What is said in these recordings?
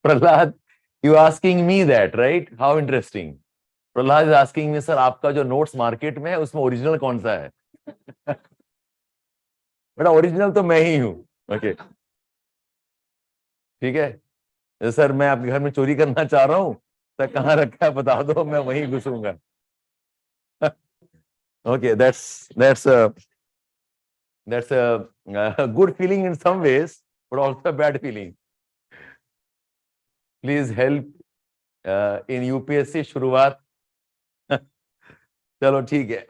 Prahlad, you asking me that, right? How interesting. Prahlad is asking me, sir, आपका जो notes market में है उसमें original कौन सा है? बेटा original तो मैं ही हूँ. Okay. ठीक है सर, मैं आपके घर में चोरी करना चाह रहा हूँ, सर कहाँ रखा है बता दो, मैं वहीं घुसूंगा. Okay, that's a good feeling in some ways, but also a bad feeling. Please help in UPSC शुरुआत. चलो ठीक है.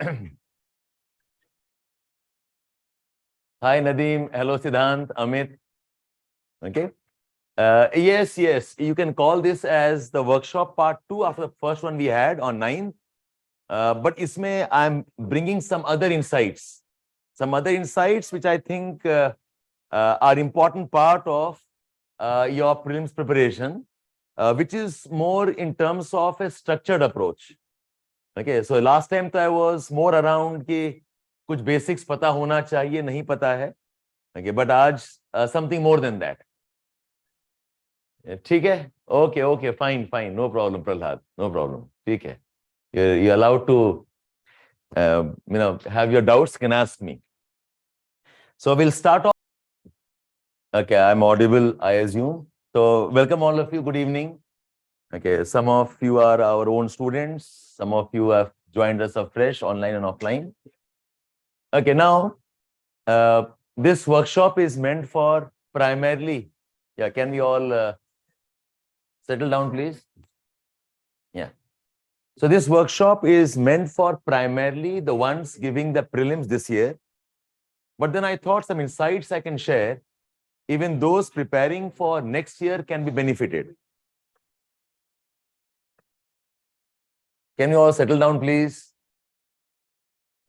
Hi Nadeem, hello Siddhant, Amit. Okay. Yes, you can call this as the workshop part 2 after the first one we had on 9th. But isme I'm bringing some other insights which I think are important part of your prelims preparation, which is more in terms of a structured approach. Okay, so last time I was more around कि कुछ basics पता होना चाहिए, नहीं पता है. Okay, but आज something more than that. ठीक है? Okay, fine, no problem, Prahlad, no problem. ठीक है. You're allowed to, have your doubts, can ask me. So we'll start off. Okay, I'm audible, I assume. So welcome all of you. Good evening. Okay, some of you are our own students. Some of you have joined us afresh, online and offline. Okay, now this workshop is meant for primarily. Yeah, can we all settle down, please? Yeah. So this workshop is meant for primarily the ones giving the prelims this year. But then I thought some insights I can share. Even those preparing for next year can be benefited. Can you all settle down, please?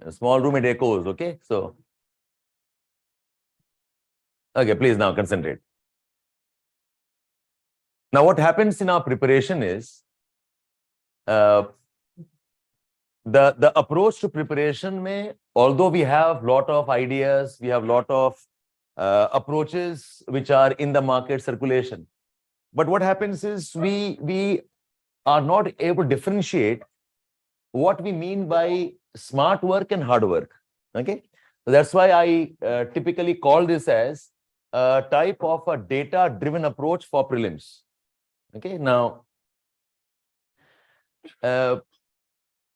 A small room, it echoes, okay? So, okay, please now concentrate. Now, what happens in our preparation is, the approach to preparation may, although we have lot of ideas, we have lot of approaches which are in the market circulation. But what happens is we are not able to differentiate what we mean by smart work and hard work. Okay, so that's why I typically call this as a type of a data-driven approach for prelims. Okay, now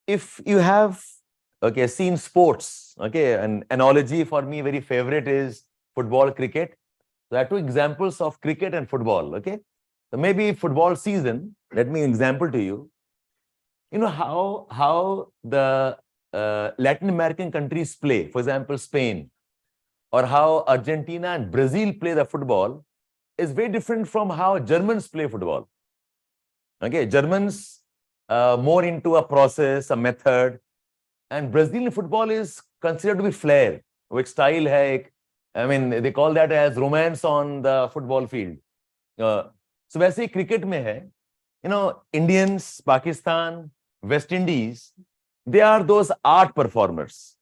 if you have seen sports, an analogy for me very favorite is football, cricket. There are two examples of cricket and football. Okay, so maybe football season. Let me example to you. You know how the Latin American countries play, for example, Spain, or how Argentina and Brazil play the football is very different from how Germans play football. Okay, Germans more into a process, a method, and Brazilian football is considered to be flair, which style hai. I mean, they call that as romance on the football field. So, वैसे ही cricket में है, Indians, Pakistan, West Indies, they are those art performers.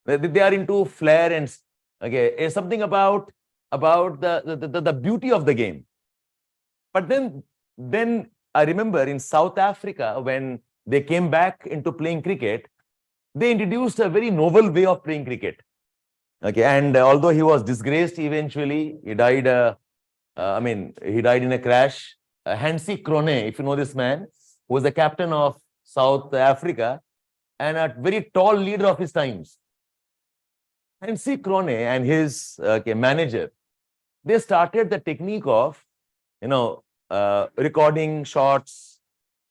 They are into flair and it's something about the beauty of the game. But then I remember in South Africa when they came back into playing cricket, they introduced a very novel way of playing cricket. Okay, and although he was disgraced eventually, he died. He died in a crash. Hansie Cronje, if you know this man, who was the captain of South Africa and a very tall leader of his times. Hansie Cronje and his manager, they started the technique of, recording shots,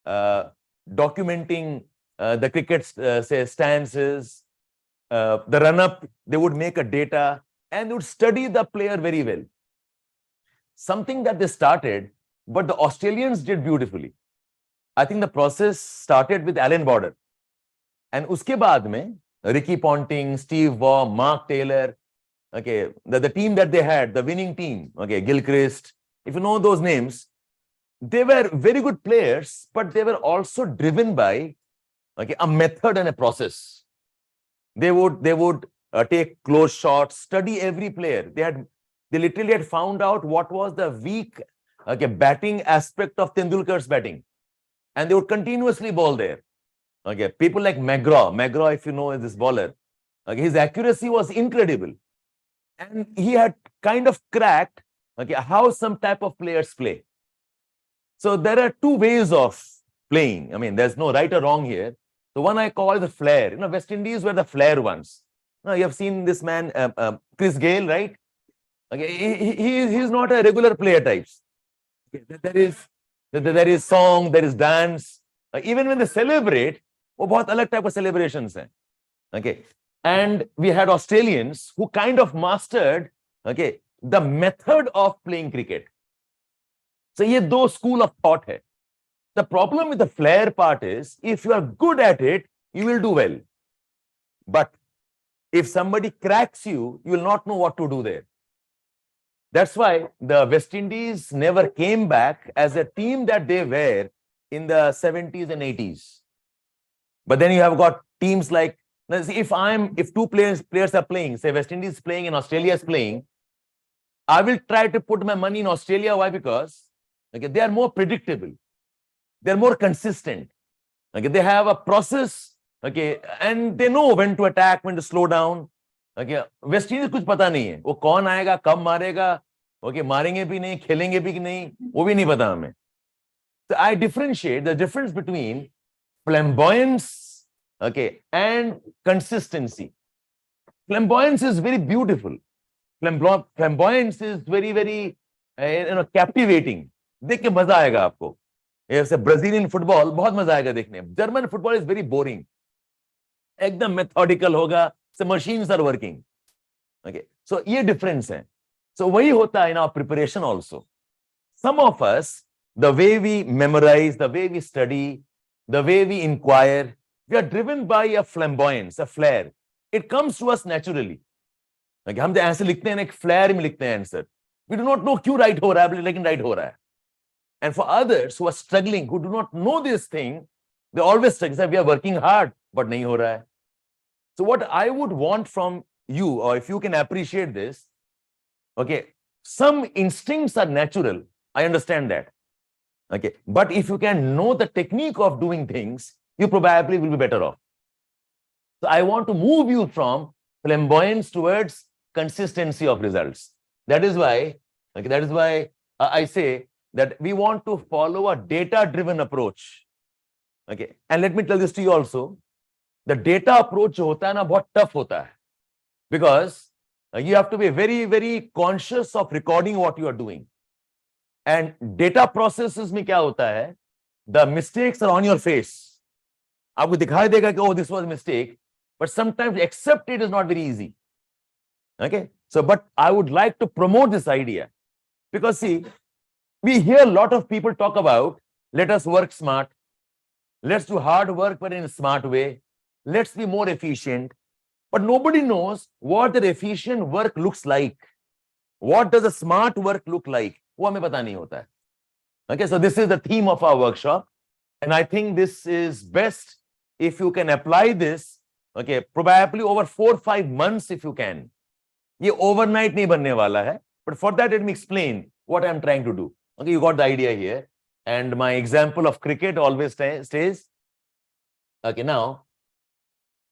documenting the cricket stances, the run-up. They would make a data and they would study the player very well. Something that they started, but the Australians did beautifully. I think the process started with Alan Border. And uske baad mein, Ricky Ponting, Steve Waugh, Mark Taylor, the team that they had, the winning team, Gilchrist, if you know those names, they were very good players, but they were also driven by a method and a process. They would take close shots, study every player. They had They literally had found out what was the weak batting aspect of Tendulkar's batting. And they would continuously bowl there. Okay, people like McGraw, if you know, is this bowler. Okay, his accuracy was incredible. And he had kind of cracked how some type of players play. So there are two ways of playing. I mean, there's no right or wrong here. The one I call the flair. West Indies were the flair ones. You have seen this man, Chris Gale, right? Okay, he's not a regular player types. Okay, there is song, there is dance. Even when they celebrate, वो बहुत अलग type of celebrations हैं. Okay, and we had Australians who kind of mastered the method of playing cricket. So ये दो school of thought है. The problem with the flair part is, if you are good at it, you will do well. But if somebody cracks you, you will not know what to do there. That's why the West Indies never came back as a team that they were in the 70s and 80s. But then you have got teams like, if two players are playing, say West Indies is playing and Australia is playing, I will try to put my money in Australia. Why? Because they are more predictable. They're more consistent. They have a process, and they know when to attack, when to slow down. West Indies कुछ पता नहीं है, वो कौन आएगा, कब मारेगा, मारेंगे भी नहीं, खेलेंगे भी नहीं, वो भी नहीं पता हमें. So I differentiate the difference between flamboyance, and consistency. Flamboyance is very beautiful. Flamboyance is very, very, captivating. देख के मजा आएगा आपको. जैसे ब्राजीलियन फुटबॉल बहुत मजा आएगा देखने. German football is very boring. एकदम मेथोडिकल होगा. So machines are working. Okay, so ये difference है. So वही होता है in our preparation also. Some of us, the way we memorize, the way we study, the way we inquire, we are driven by a flamboyance, a flair. It comes to us naturally. हम जो answer लिखते हैं एक flare में लिखते हैं answer. We do not know क्यों right हो रहा है, लेकिन right हो रहा है. And for others who are struggling, who do not know this thing, they always struggle. Say, we are working hard, but नहीं हो रहा है. So what I would want from you, or if you can appreciate this, some instincts are natural. I understand that. But if you can know the technique of doing things, you probably will be better off. So I want to move you from flamboyance towards consistency of results. That is why I say that we want to follow a data-driven approach. And let me tell this to you also. The data approach जो होता है ना बहुत tough होता है, because you have to be very, very conscious of recording what you are doing. And data processes में क्या होता है? The mistakes are on your face. आपको दिखाई देगा कि oh, this was a mistake, but sometimes accept it is not very easy. So but I would like to promote this idea, because see, we hear a lot of people talk about let us work smart, let's do hard work but in a smart way. Let's be more efficient. But nobody knows what the efficient work looks like. What does a smart work look like? वो हमें पता नहीं होता है. So this is the theme of our workshop. And I think this is best if you can apply this, probably over 4 or 5 months if you can. ये overnight नहीं बनने वाला है. But for that, let me explain what I'm trying to do. You got the idea here. And my example of cricket always stays. Now,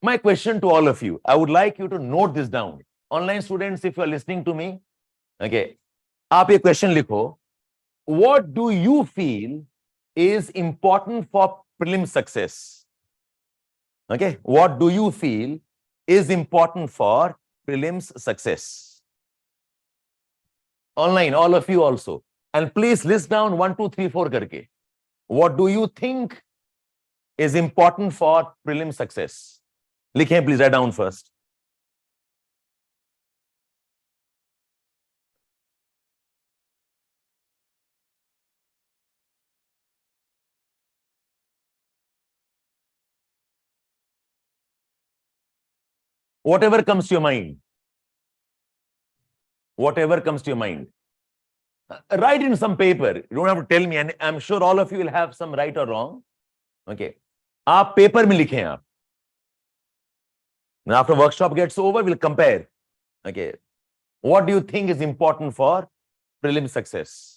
my question to all of you, I would like you to note this down. Online students, if you are listening to me, आप ये question लिखो. What do you feel is important for prelim success? What do you feel is important for prelims success? Online, all of you also. And please list down 1, 2, 3, 4 करके. What do you think is important for prelim success? लिखें, please write down first. Whatever comes to your mind. Whatever comes to your mind. Write in some paper. You don't have to tell me, and I'm sure all of you will have some right or wrong. आप paper में लिखें आप. After workshop gets over, we'll compare. what do you think is important for prelim success?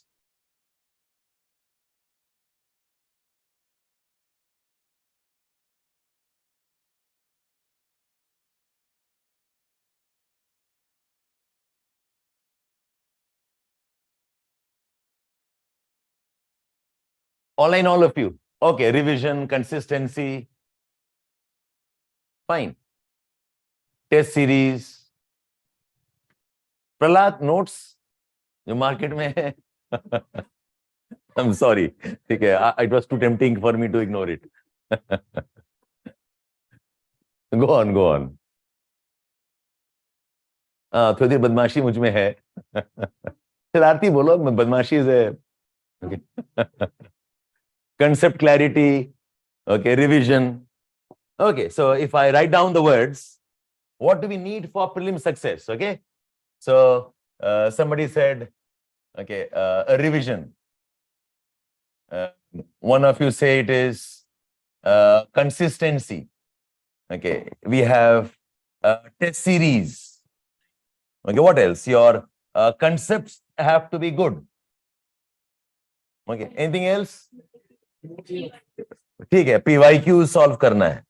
Online, all of you. Okay, revision, consistency. Fine. Test series. Prahlad notes जो market में है. I'm sorry. ठीक है. It was too tempting for me to ignore it. Go on, go on. थोड़ी देर बदमाशी मुझ में है. शरारती बोलो, बदमाशी से. Okay. Concept clarity. Okay, revision. Okay, so if I write down the words, what do we need for prelim success? Okay, so somebody said, okay, a revision. One of you say it is consistency. Okay, we have test series. Okay, what else? Your concepts have to be good. Okay, anything else? ठीक है, PYQ solve करना है.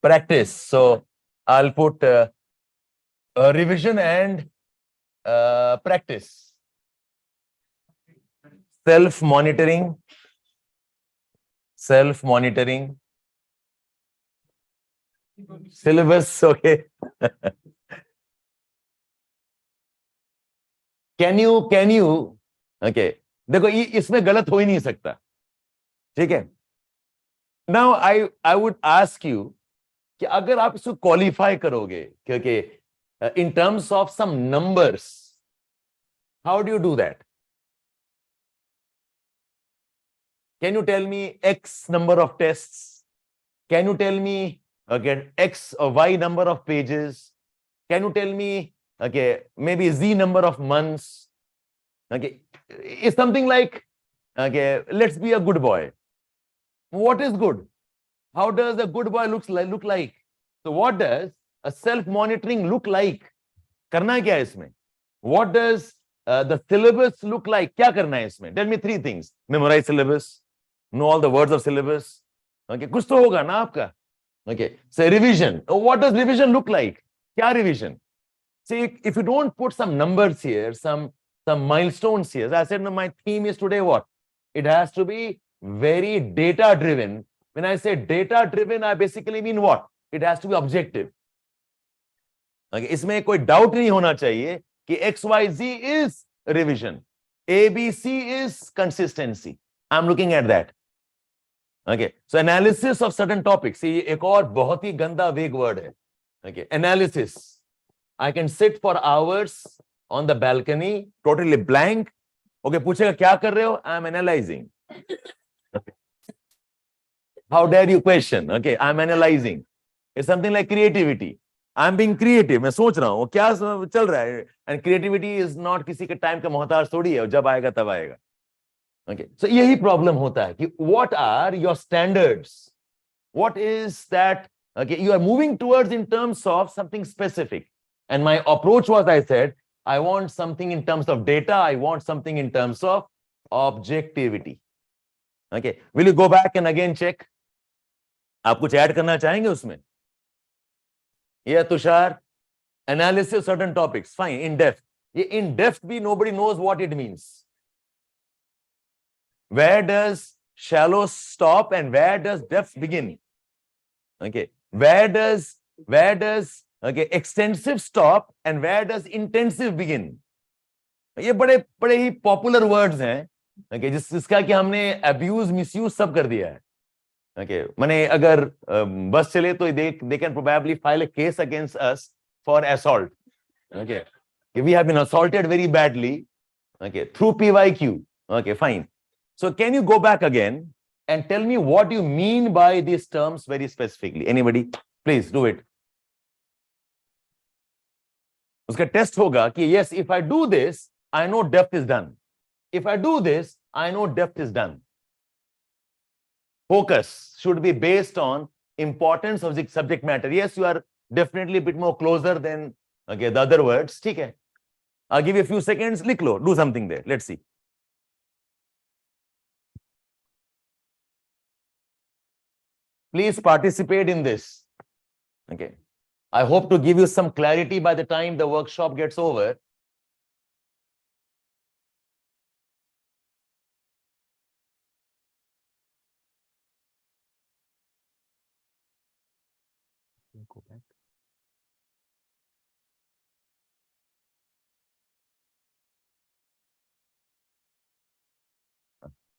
Practice. So I'll put revision and practice. Self-monitoring. Self-monitoring. Syllabus, okay. Can you, okay. देखो इसमें गलत हो ही नहीं सकता. ठीक है. Now I would ask you कि अगर आप इसको क्वालिफाई करोगे, क्योंकि in terms of some numbers, how do you do that? Can you tell me X number of tests? Can you tell me, okay, X or Y number of pages? Can you tell me, okay, maybe Z number of months? Okay, it's something like, okay, let's be a good boy. What is good? How does a good boy look like? So what does a self-monitoring look like? करना क्या है इसमें? What does the syllabus look like? क्या करना है इसमें? Tell me three things. Memorize syllabus. Know all the words of syllabus. Okay, कुछ तो होगा ना आपका. Okay, so revision. What does revision look like? क्या revision? See, if you don't put some numbers here, some milestones here. As I said, my theme is today what? It has to be very data driven. When I say data driven, I basically mean what? It has to be objective. Okay, इसमें कोई doubt नहीं होना चाहिए कि XYZ is revision. ABC is consistency. I'm looking at that. Okay, so analysis of certain topics. See, एक और बहुत ही गंदा vague word है. Okay, analysis. I can sit for hours on the balcony, totally blank. Okay, पूछेगा क्या कर रहे हो? I'm analyzing. How dare you question? Okay, I'm analyzing. It's something like creativity. I'm being creative. मैं सोच रहा हूँ क्या चल रहा है. And creativity is not किसी के time का मोहताज थोड़ी है. जब आएगा तब आएगा. Okay, so यही problem होता है कि what are your standards? What is that? Okay, you are moving towards in terms of something specific. And my approach was, I said, I want something in terms of data. I want something in terms of objectivity. Okay, will you go back and again check? आप कुछ add करना चाहेंगे उसमें? Yeah, Tushar, analysis of certain topics. Fine, in depth. In depth, nobody knows what it means. Where does shallow stop and where does depth begin? Okay, where does okay extensive stop and where does intensive begin? ये बड़े ही popular words हैं. Okay, जिसका कि हमने abuse, misuse सब कर दिया है. Okay, माने अगर बस चले तो they can probably file a case against us for assault. Okay, we have been assaulted very badly. Okay, through PYQ. Okay, fine. So can you go back again and tell me what you mean by these terms very specifically? Anybody? Please do it. उसका test होगा कि yes, if I do this, I know depth is done. If I do this, I know depth is done. Focus should be based on importance of the subject matter. Yes, you are definitely a bit more closer than okay the other words. ठीक है. I'll give you a few seconds. Likh lo, do something there. Let's see. Please participate in this. Okay. I hope to give you some clarity by the time the workshop gets over. Go back.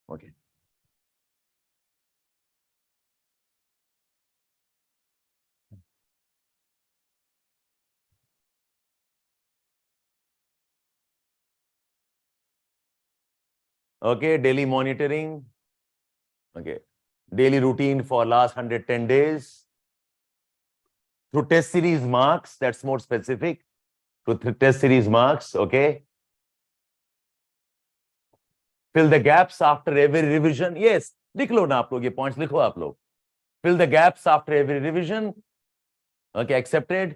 Okay. Okay, daily monitoring. Okay. Daily routine for last 110 days. Through test series marks, that's more specific. Through test series marks, okay. Fill the gaps after every revision. Yes, लिख लो ना आप लोग, ये points लिखो आप लोग. Fill the gaps after every revision. Okay, accepted.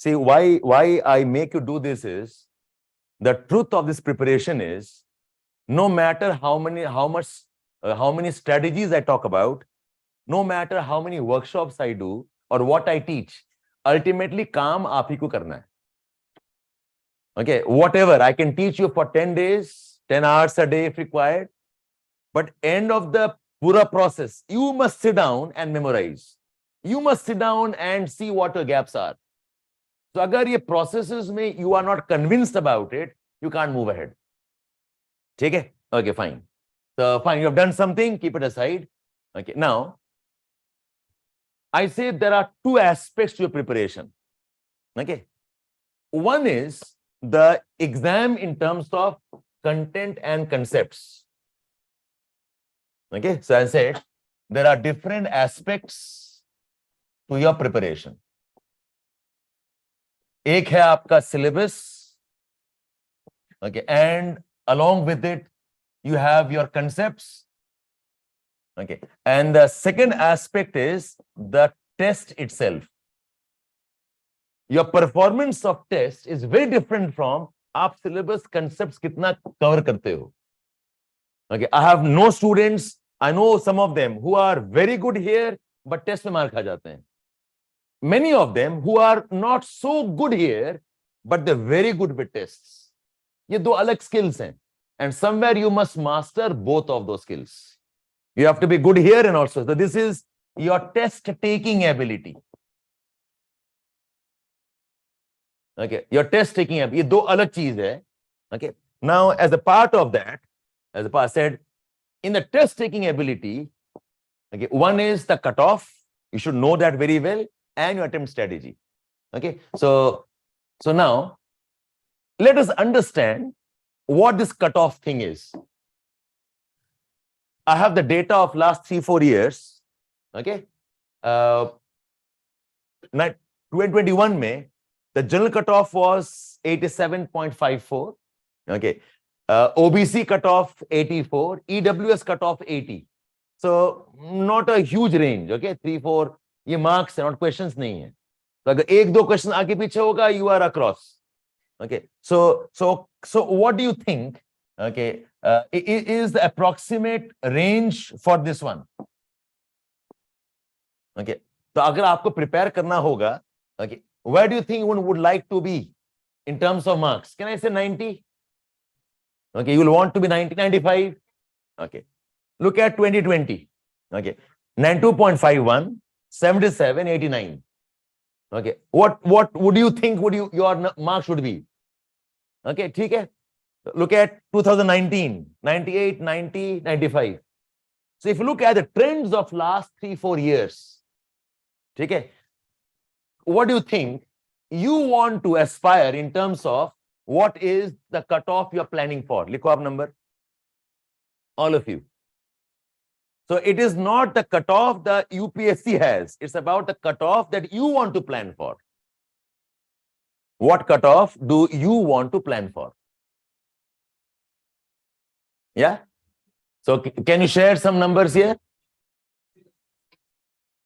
See, why I make you do this is, the truth of this preparation is, no matter how many strategies I talk about, no matter how many workshops I do or what I teach, ultimately काम आप ही को करना है. Okay, whatever I can teach you for 10 days, 10 hours a day if required, but end of the pura process, you must sit down and memorize. You must sit down and see what your gaps are. So agar ye processes mein you are not convinced about it, you can't move ahead. Okay? Okay, fine. So fine, you have done something, keep it aside. Okay, now I say there are two aspects to your preparation. Okay. One is the exam in terms of content and concepts. Okay, so I said there are different aspects to your preparation. एक है आपका syllabus, okay, and along with it you have your concepts, okay, and the second aspect is the test itself. Your performance of test is very different from आप syllabus concepts कितना cover करते हो. Okay, I have no students, I know some of them who are very good here, but test में मार खा जाते हैं. Many of them who are not so good here, but they're very good with tests. ये दो अलग skills हैं, and somewhere you must master both of those skills. You have to be good here and also. So this is your test taking ability. Okay, your test taking ability. ये दो अलग चीज है. Okay. Now, as a part of that, as a part said, in the test taking ability, okay, one is the cutoff. You should know that very well, and your attempt strategy. Okay, so now let us understand what this cutoff thing is. I have the data of last 3-4 years. Okay, 2021 May, the general cutoff was 87.54. Okay, OBC cutoff 84, EWS cutoff 80. So not a huge range. Okay, 3-4 ये marks है, not questions नहीं है. तो अगर एक दो question आगे पीछे होगा, you are across. Okay, so what do you think? Okay, is the approximate range for this one? Okay, तो अगर आपको prepare करना होगा, okay, where do you think one would like to be in terms of marks? Can I say 90? Okay, you will want to be 90, 95. Okay, look at 2020. Okay, 92.51, 77, 89. Okay, what would you think your marks should be? Okay, ठीक है. Look at 2019, 98, 90, 95. So if you look at the trends of last 3-4 years, ठीक है, what do you think you want to aspire in terms of what is the cutoff you are planning for? लिखो आप number, all of you. So it is not the cutoff the UPSC has. It's about the cutoff that you want to plan for. What cutoff do you want to plan for? Yeah. So can you share some numbers here?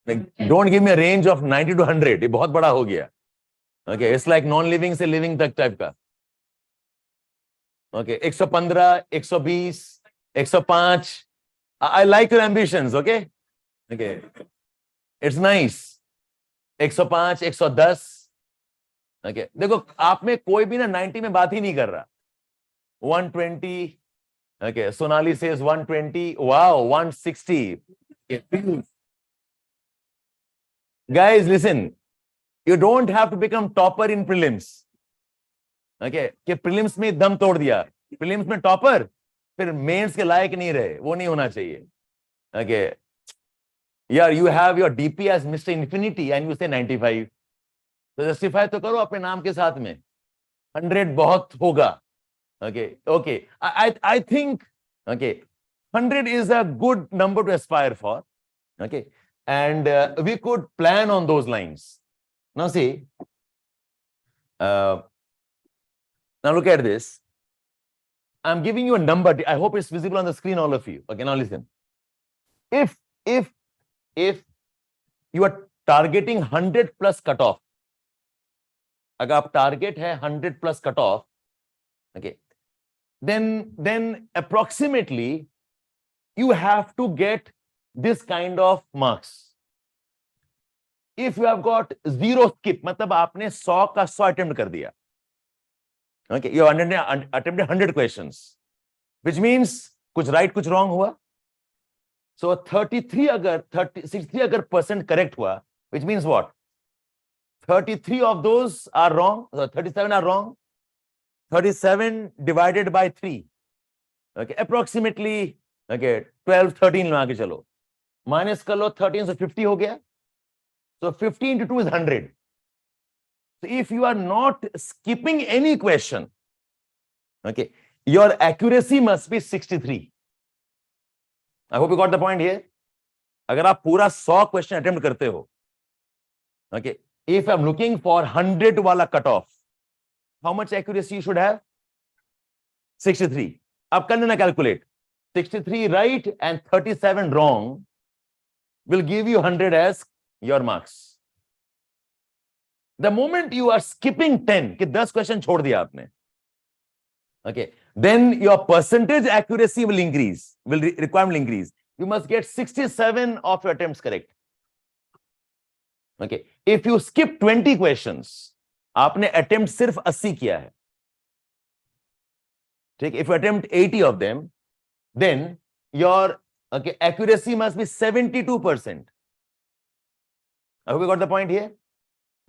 Like, don't give me a range of 90 to 100. ये बहुत बड़ा हो गया. Okay, it's like non-living से living तक type का. Okay, 115, 120, 105. I like your ambitions, okay? Okay. It's nice. 105, 110. Okay. देखो आप में कोई भी ना 90 में बात ही नहीं कर रहा. 120. Okay. Sonali says 120. Wow, 160. Okay. Guys, listen. You don't have to become topper in prelims. Okay. कि prelims में दम तोड़ दिया. Prelims में topper, फिर mains के लायक नहीं रहे. वो नहीं होना चाहिए. Okay. Yeah, you have your DP as Mr. Infinity and you say 95. तो justify तो करो अपने नाम के साथ में. 100 बहुत होगा. Okay. Okay. I think, okay, 100 is a good number to aspire for. Okay. And we could plan on those lines. Now see, now look at this. I'm giving you a number. I hope it's visible on the screen, all of you. Okay, now listen. If you are targeting 100 plus cutoff, अगर आप target है 100 plus cutoff, okay, then approximately you have to get this kind of marks. If you have got 0 skip, मतलब आपने 100 का 100 attempt कर दिया. Okay, you have attempted 100 questions, which means कुछ right कुछ wrong हुआ. So 63 अगर 63 अगर percent correct हुआ, which means what? 33 of those are wrong, 37 are wrong. 37 divided by 3. Okay, approximately, okay, 12, 13 लगा के चलो. Minus कर लो 13 से 50 हो गया. So 50 into 2 is 100. So if you are not skipping any question, okay, your accuracy must be 63. I hope you got the point here. अगर आप पूरा 100 question attempt करते हो, okay, if I'm looking for 100 वाला cutoff, how much accuracy you should have? 63. अब कर लेना calculate. 63 right and 37 wrong will give you 100 as your marks. The moment you are skipping 10, कि 10 question छोड़ दिया आपने, okay, then your percentage accuracy will increase, requirement will increase. You must get 67 of your attempts correct. Okay, if you skip 20 questions, आपने attempt सिर्फ 80 किया है. ठीक, if you attempt 80 of them, then your, okay, accuracy must be 72%. I hope you got the point here.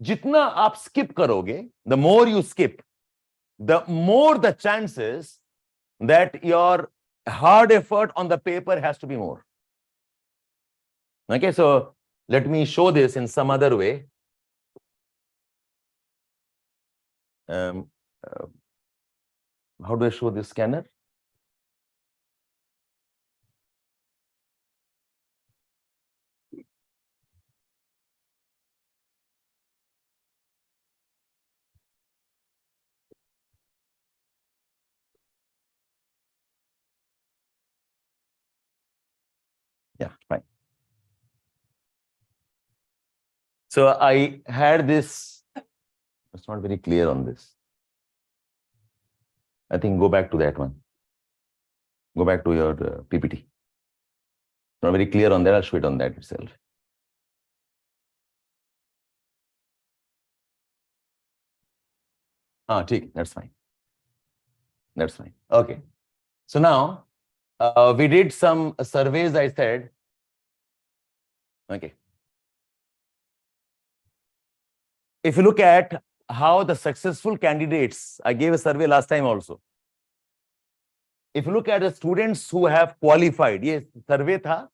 जितना आप skip करोगे, the more you skip, the more the chances that your hard effort on the paper has to be more. Okay, so let me show this in some other way. How do I show this scanner? Yeah, fine. So I had this, it's not very clear on this. I think go back to that one. Go back to your PPT. Not very clear on that, I'll show it on that itself. ठीक, that's fine. That's fine. Okay. So now, we did some surveys, I said. Okay. If you look at how the successful candidates, I gave a survey last time also. If you look at the students who have qualified, yes, survey tha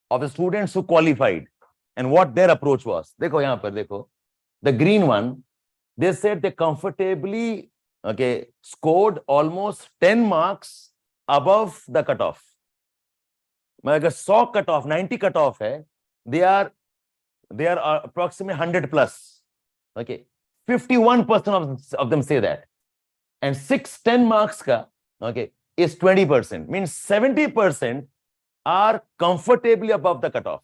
of the students who qualified and what their approach was. देखो यहाँ पर देखो, the green one, they said they comfortably, okay, scored almost 10 marks above the cutoff. मतलब अगर 100 cutoff, 90 cutoff है, they are approximately 100 plus. Okay, 51% of them say that, and 10 marks ka, okay, is 20%. Means 70% are comfortably above the cutoff.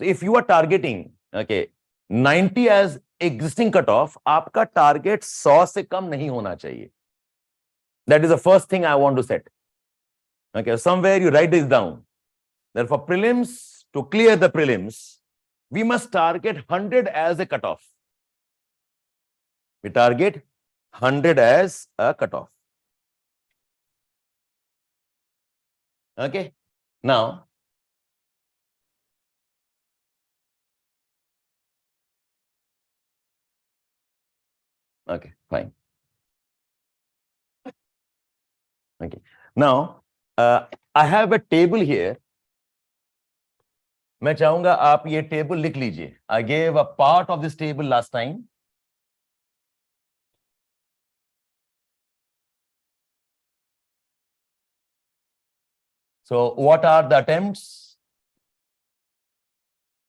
So if you are targeting, okay, 90 as existing cutoff, आपका target 100 से कम नहीं होना चाहिए. That is the first thing I want to set. Okay, somewhere you write this down. That for prelims, to clear the prelims, we must target 100 as a cutoff. We target 100 as a cutoff. Okay, now okay, fine. Okay, now I have a table here. मैं चाहूंगा आप ये table लिख लीजिए. I gave a part of this table last time. So what are the attempts?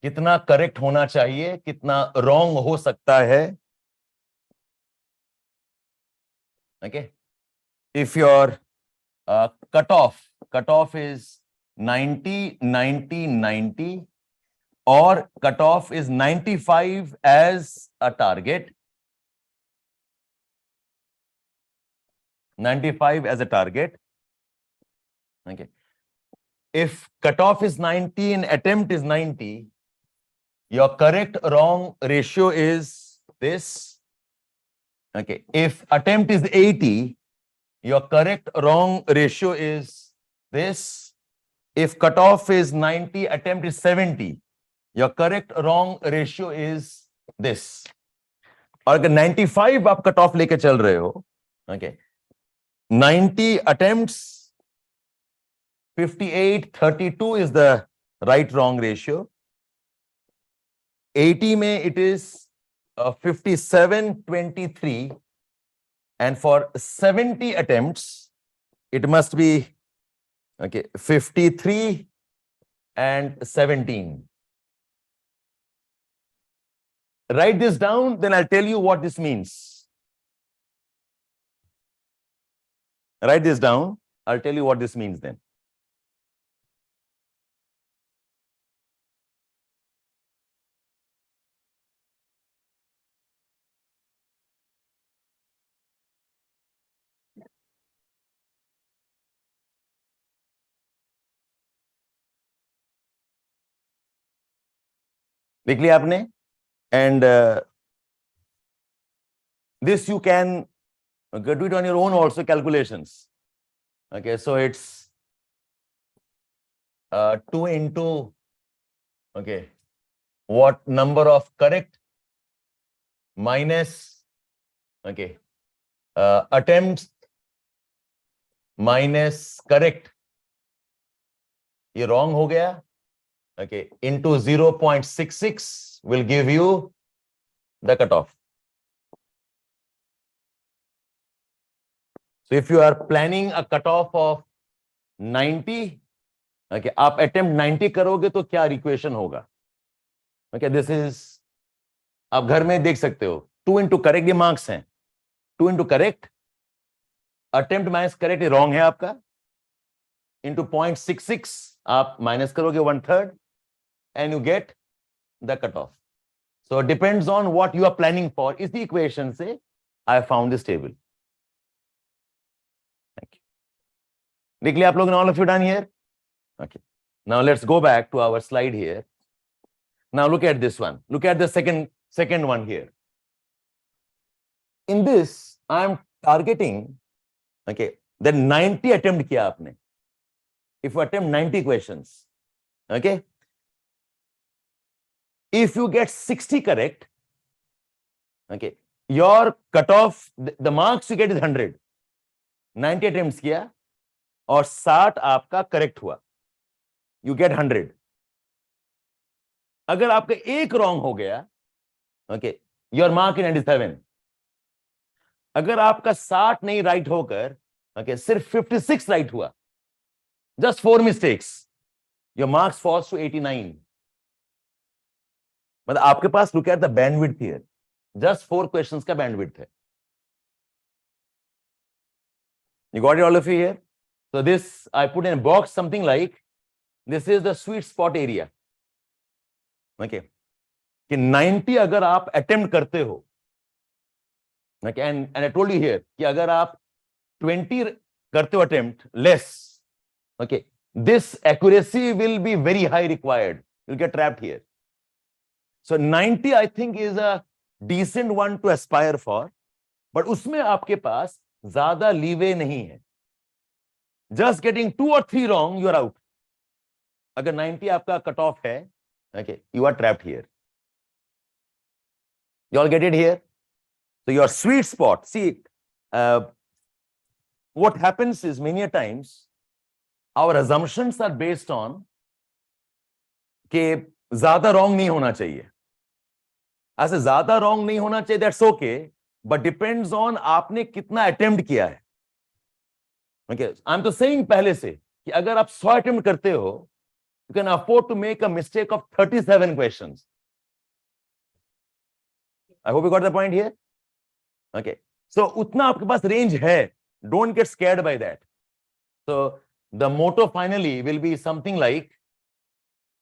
कितना correct होना चाहिए, कितना रॉन्ग हो सकता है. Okay, if your cutoff is 90, 90, 90, or cutoff is 95 as a target, 95 as a target. Okay, if cutoff is 90 and attempt is 90, your correct wrong ratio is this. Okay, if attempt is 80, your correct wrong ratio is this. If cutoff is 90, attempt is 70, your correct wrong ratio is this. और अगर 95 आप cutoff लेके चल रहे हो, okay, 90 attempts, 58, 32 is the right wrong ratio. 80 में it is 57, 23, and for 70 attempts, it must be okay 53 and 17. Write this down, then I'll tell you what this means. Write this down, I'll tell you what this means then. लिख लिया आपने? And this you can do it on your own also, calculations. Okay, so it's 2 into, okay, what number of correct minus, okay, attempts minus correct. ये wrong हो गया. Okay, into 0.66 will give you the cutoff. So if you are planning a cutoff of 90, okay, आप attempt 90 करोगे तो क्या equation होगा? Okay, this is, आप घर में देख सकते हो, 2 into correct ये marks हैं, 2 into correct, attempt minus correct ये wrong है आपका, into 0.66 आप minus करोगे 1/3 and you get the cutoff. So it depends on what you are planning for. Is the equation say I found this table. Thank you. देख लिया आप लोग, all of you done here? Okay. Now let's go back to our slide here. Now look at this one. Look at the second one here. In this, I am targeting, okay, the 90 attempt किया आपने. If you attempt 90 questions, okay, if you get 60 correct, okay, your cutoff, the marks you get is 100. 90 attempts किया और 60 आपका correct हुआ, you get 100. अगर आपका एक wrong हो गया, okay, your mark is 97. अगर आपका 60 नहीं right होकर, okay, सिर्फ 56 right हुआ, just 4 mistakes, your marks falls to 89. मतलब आपके पास, look at the bandwidth here, just 4 questions का bandwidth है. You got it, all of you here? So this I put in a box something like, this is the sweet spot area. Okay कि 90 अगर आप attempt करते हो, okay, and I told you here कि अगर आप 20 करते हो attempt less, okay, this accuracy will be very high required. You'll get trapped here. So 90 I think is a decent one to aspire for, but उसमें आपके पास ज्यादा leeway नहीं है. Just getting 2 or 3 wrong, you are out. अगर 90 आपका cut off है, okay, you are trapped here. You all get it here? So your sweet spot. See, what happens is many a times our assumptions are based on कि ज्यादा wrong नहीं होना चाहिए. ऐसे ज्यादा रॉन्ग नहीं होना चाहिए, that's okay, but depends on आपने कितना अटेम्प्ट किया है. ओके, आई एम तो सेइंग पहले से कि अगर आप 100 अटेम्प्ट करते हो, you can afford to make a mistake of 37 questions. I hope you got the point here. Okay, so उतना आपके पास रेंज है. Don't get scared by that. So the motto finally will be something like,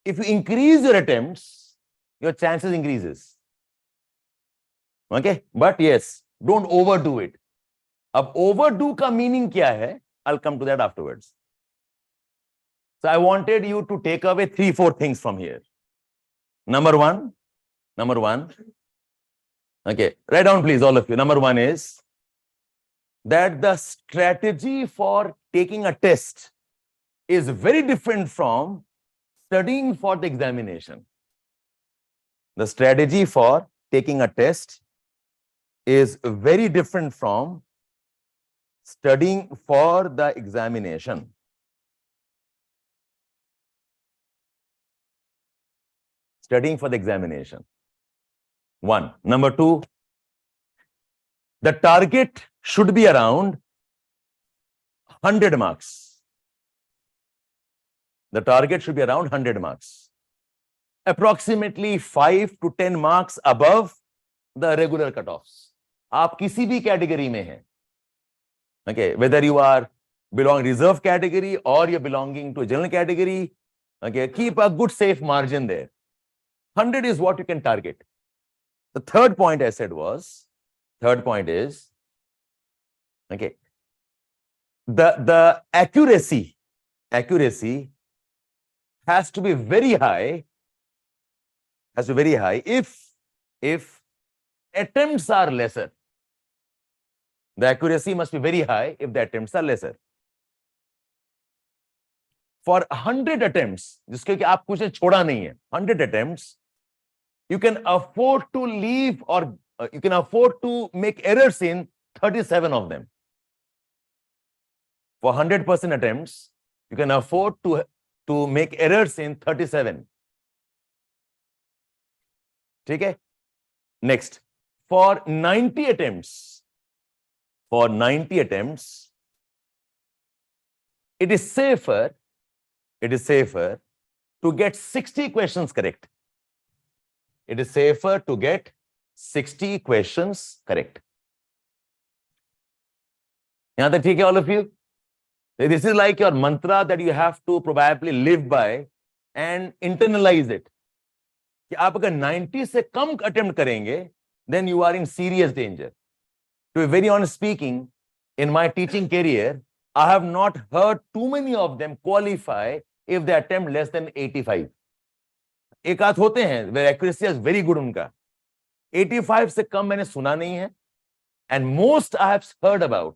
if you increase your attempts, your chances increases. Okay, but yes, don't overdo it. Ab overdo ka meaning kya hai? I'll come to that afterwards. So I wanted you to take away 3-4 things from here. Number one, okay, write down please all of you. Number one is that the strategy for taking a test is very different from studying for the examination. The strategy for taking a test is very different from studying for the examination. Studying for the examination. One. Number two, the target should be around 100 marks. The target should be around 100 marks. Approximately 5 to 10 marks above the regular cutoffs. आप किसी भी category में हैं. Okay, whether you are belong reserve category or you're belonging to a general category, okay, keep a good safe margin there. 100 is what you can target. The third point I said was, third point is, okay, the accuracy has to be very high, if attempts are lesser. The accuracy must be very high if the attempts are lesser. For 100 attempts, जिसके कि आप कुछ छोड़ा नहीं है, 100 attempts, you can afford to leave or you can afford to make errors in 37 of them. For 100% attempts, you can afford to make errors in 37. ठीक है? Next, for 90 attempts, it is safer to get 60 questions correct. It is safer to get 60 questions correct. यहाँ तक ठीक है, all of you? This is like your mantra that you have to probably live by and internalize it. कि आप अगर 90 से कम attempt करेंगे, then you are in serious danger. To be very honest speaking, in my teaching career, I have not heard too many of them qualify if they attempt less than 85. एक आध होते हैं where accuracy is very good उनका. 85 से कम मैंने सुना नहीं है. And most I have heard about.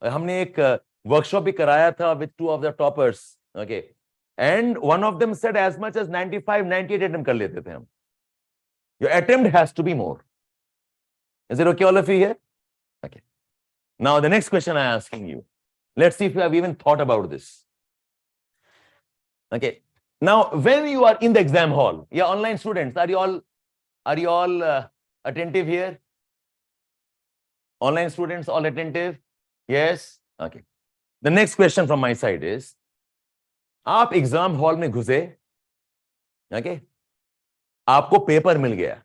हमने एक वर्कशॉप भी कराया था with 2 of the toppers, okay, and one of them said as much as 95, 98 attempt कर लेते थे हम. Your attempt has to be more. Is it okay all of you here? Okay. Now the next question I am asking you. Let's see if you have even thought about this. Okay. Now when you are in the exam hall, yeah, online students, are you all attentive here? Online students all attentive? Yes? Okay. The next question from my side is, आप exam hall में घुसे, okay, आपको paper मिल गया.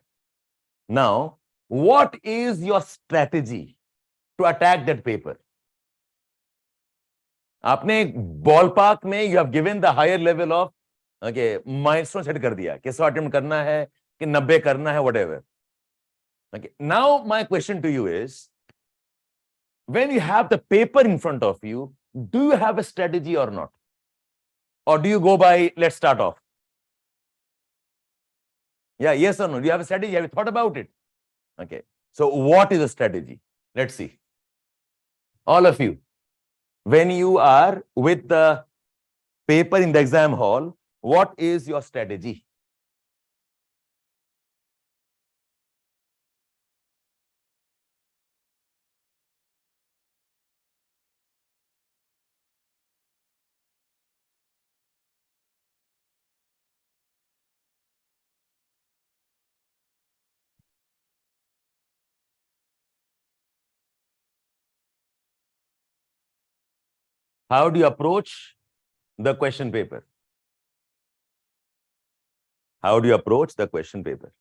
Now, what is your strategy to attack that paper? आपने ball park में you have given the higher level of okay, milestone set कर दिया कि 100 अटेम्प्ट करना है कि 90 करना है, whatever. Okay, now my question to you is, when you have the paper in front of you, do you have a strategy or not? Or do you go by, let's start off? Yeah, yes or no? Do you have a strategy? Have you thought about it? Okay. So what is the strategy? Let's see. All of you, when you are with the paper in the exam hall, what is your strategy? How do you approach the question paper? How do you approach the question paper?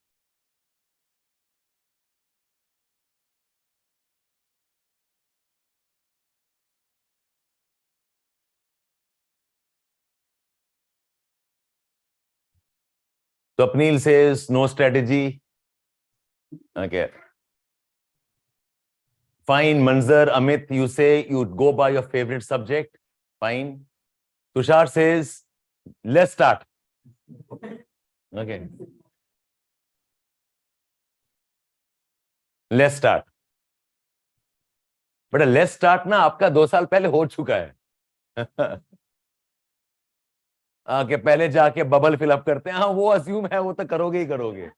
Swapnil says no strategy. Okay. Fine. Manzar, Amit, you say you'd go by your favorite subject. Fine. Tushar says, let's start. Okay. Let's start. But let's start ना आपका 2 साल पहले हो चुका है. कि पहले जाके बबल फिलअप करते हैं, हाँ वो अज्यूम है, वो तो करोगे ही करोगे.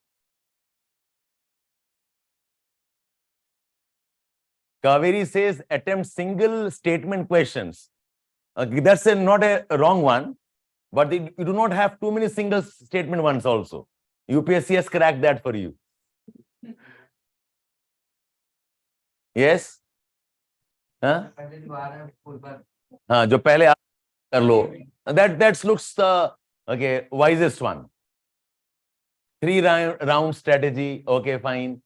Kaveri says attempt single statement questions. That's not a wrong one, but you do not have too many single statement ones also. UPSC has cracked that for you. Yes? हाँ, जो पहले आप कर लो. That looks the okay wisest one. 3 round strategy. Okay, fine.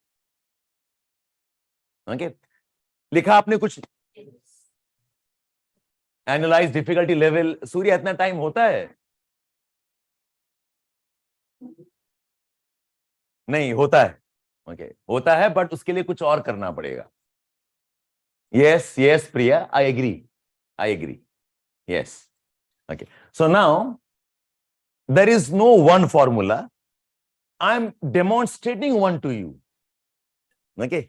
Okay. लिखा आपने कुछ? Analyse difficulty level. सूर्य, इतना time होता है? नहीं होता है. ओके, होता है, बट उसके लिए कुछ और करना पड़ेगा. Yes yes Priya, I agree. Yes. Okay, so now there is no one formula. I am demonstrating one to you. Okay,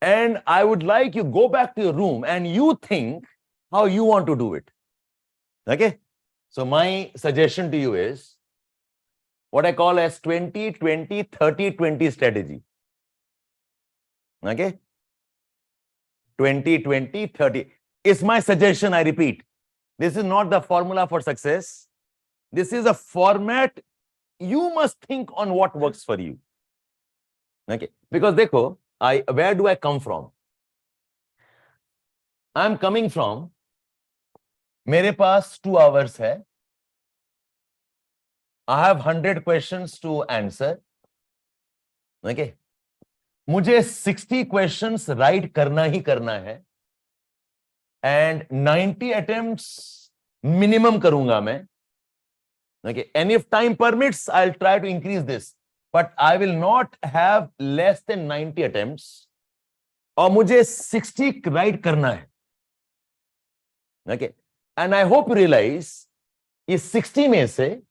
and I would like you go back to your room and you think how you want to do it. Okay, so my suggestion to you is what I call as 20-20-30-20 strategy. Okay, 20-20-30 is my suggestion. I repeat, this is not the formula for success. This is a format. You must think on what works for you. Okay, because देखो, where do I come from? I'm coming from, मेरे पास 2 hours है. I have 100 questions to answer. Okay, मुझे 60 questions write करना ही करना है, and 90 attempts minimum करूंगा मैं. Okay, and if time permits, I'll try to increase this. But I will not have less than 90 attempts. और मुझे 60 write करना है. Okay, and I hope you realize इस 60 में से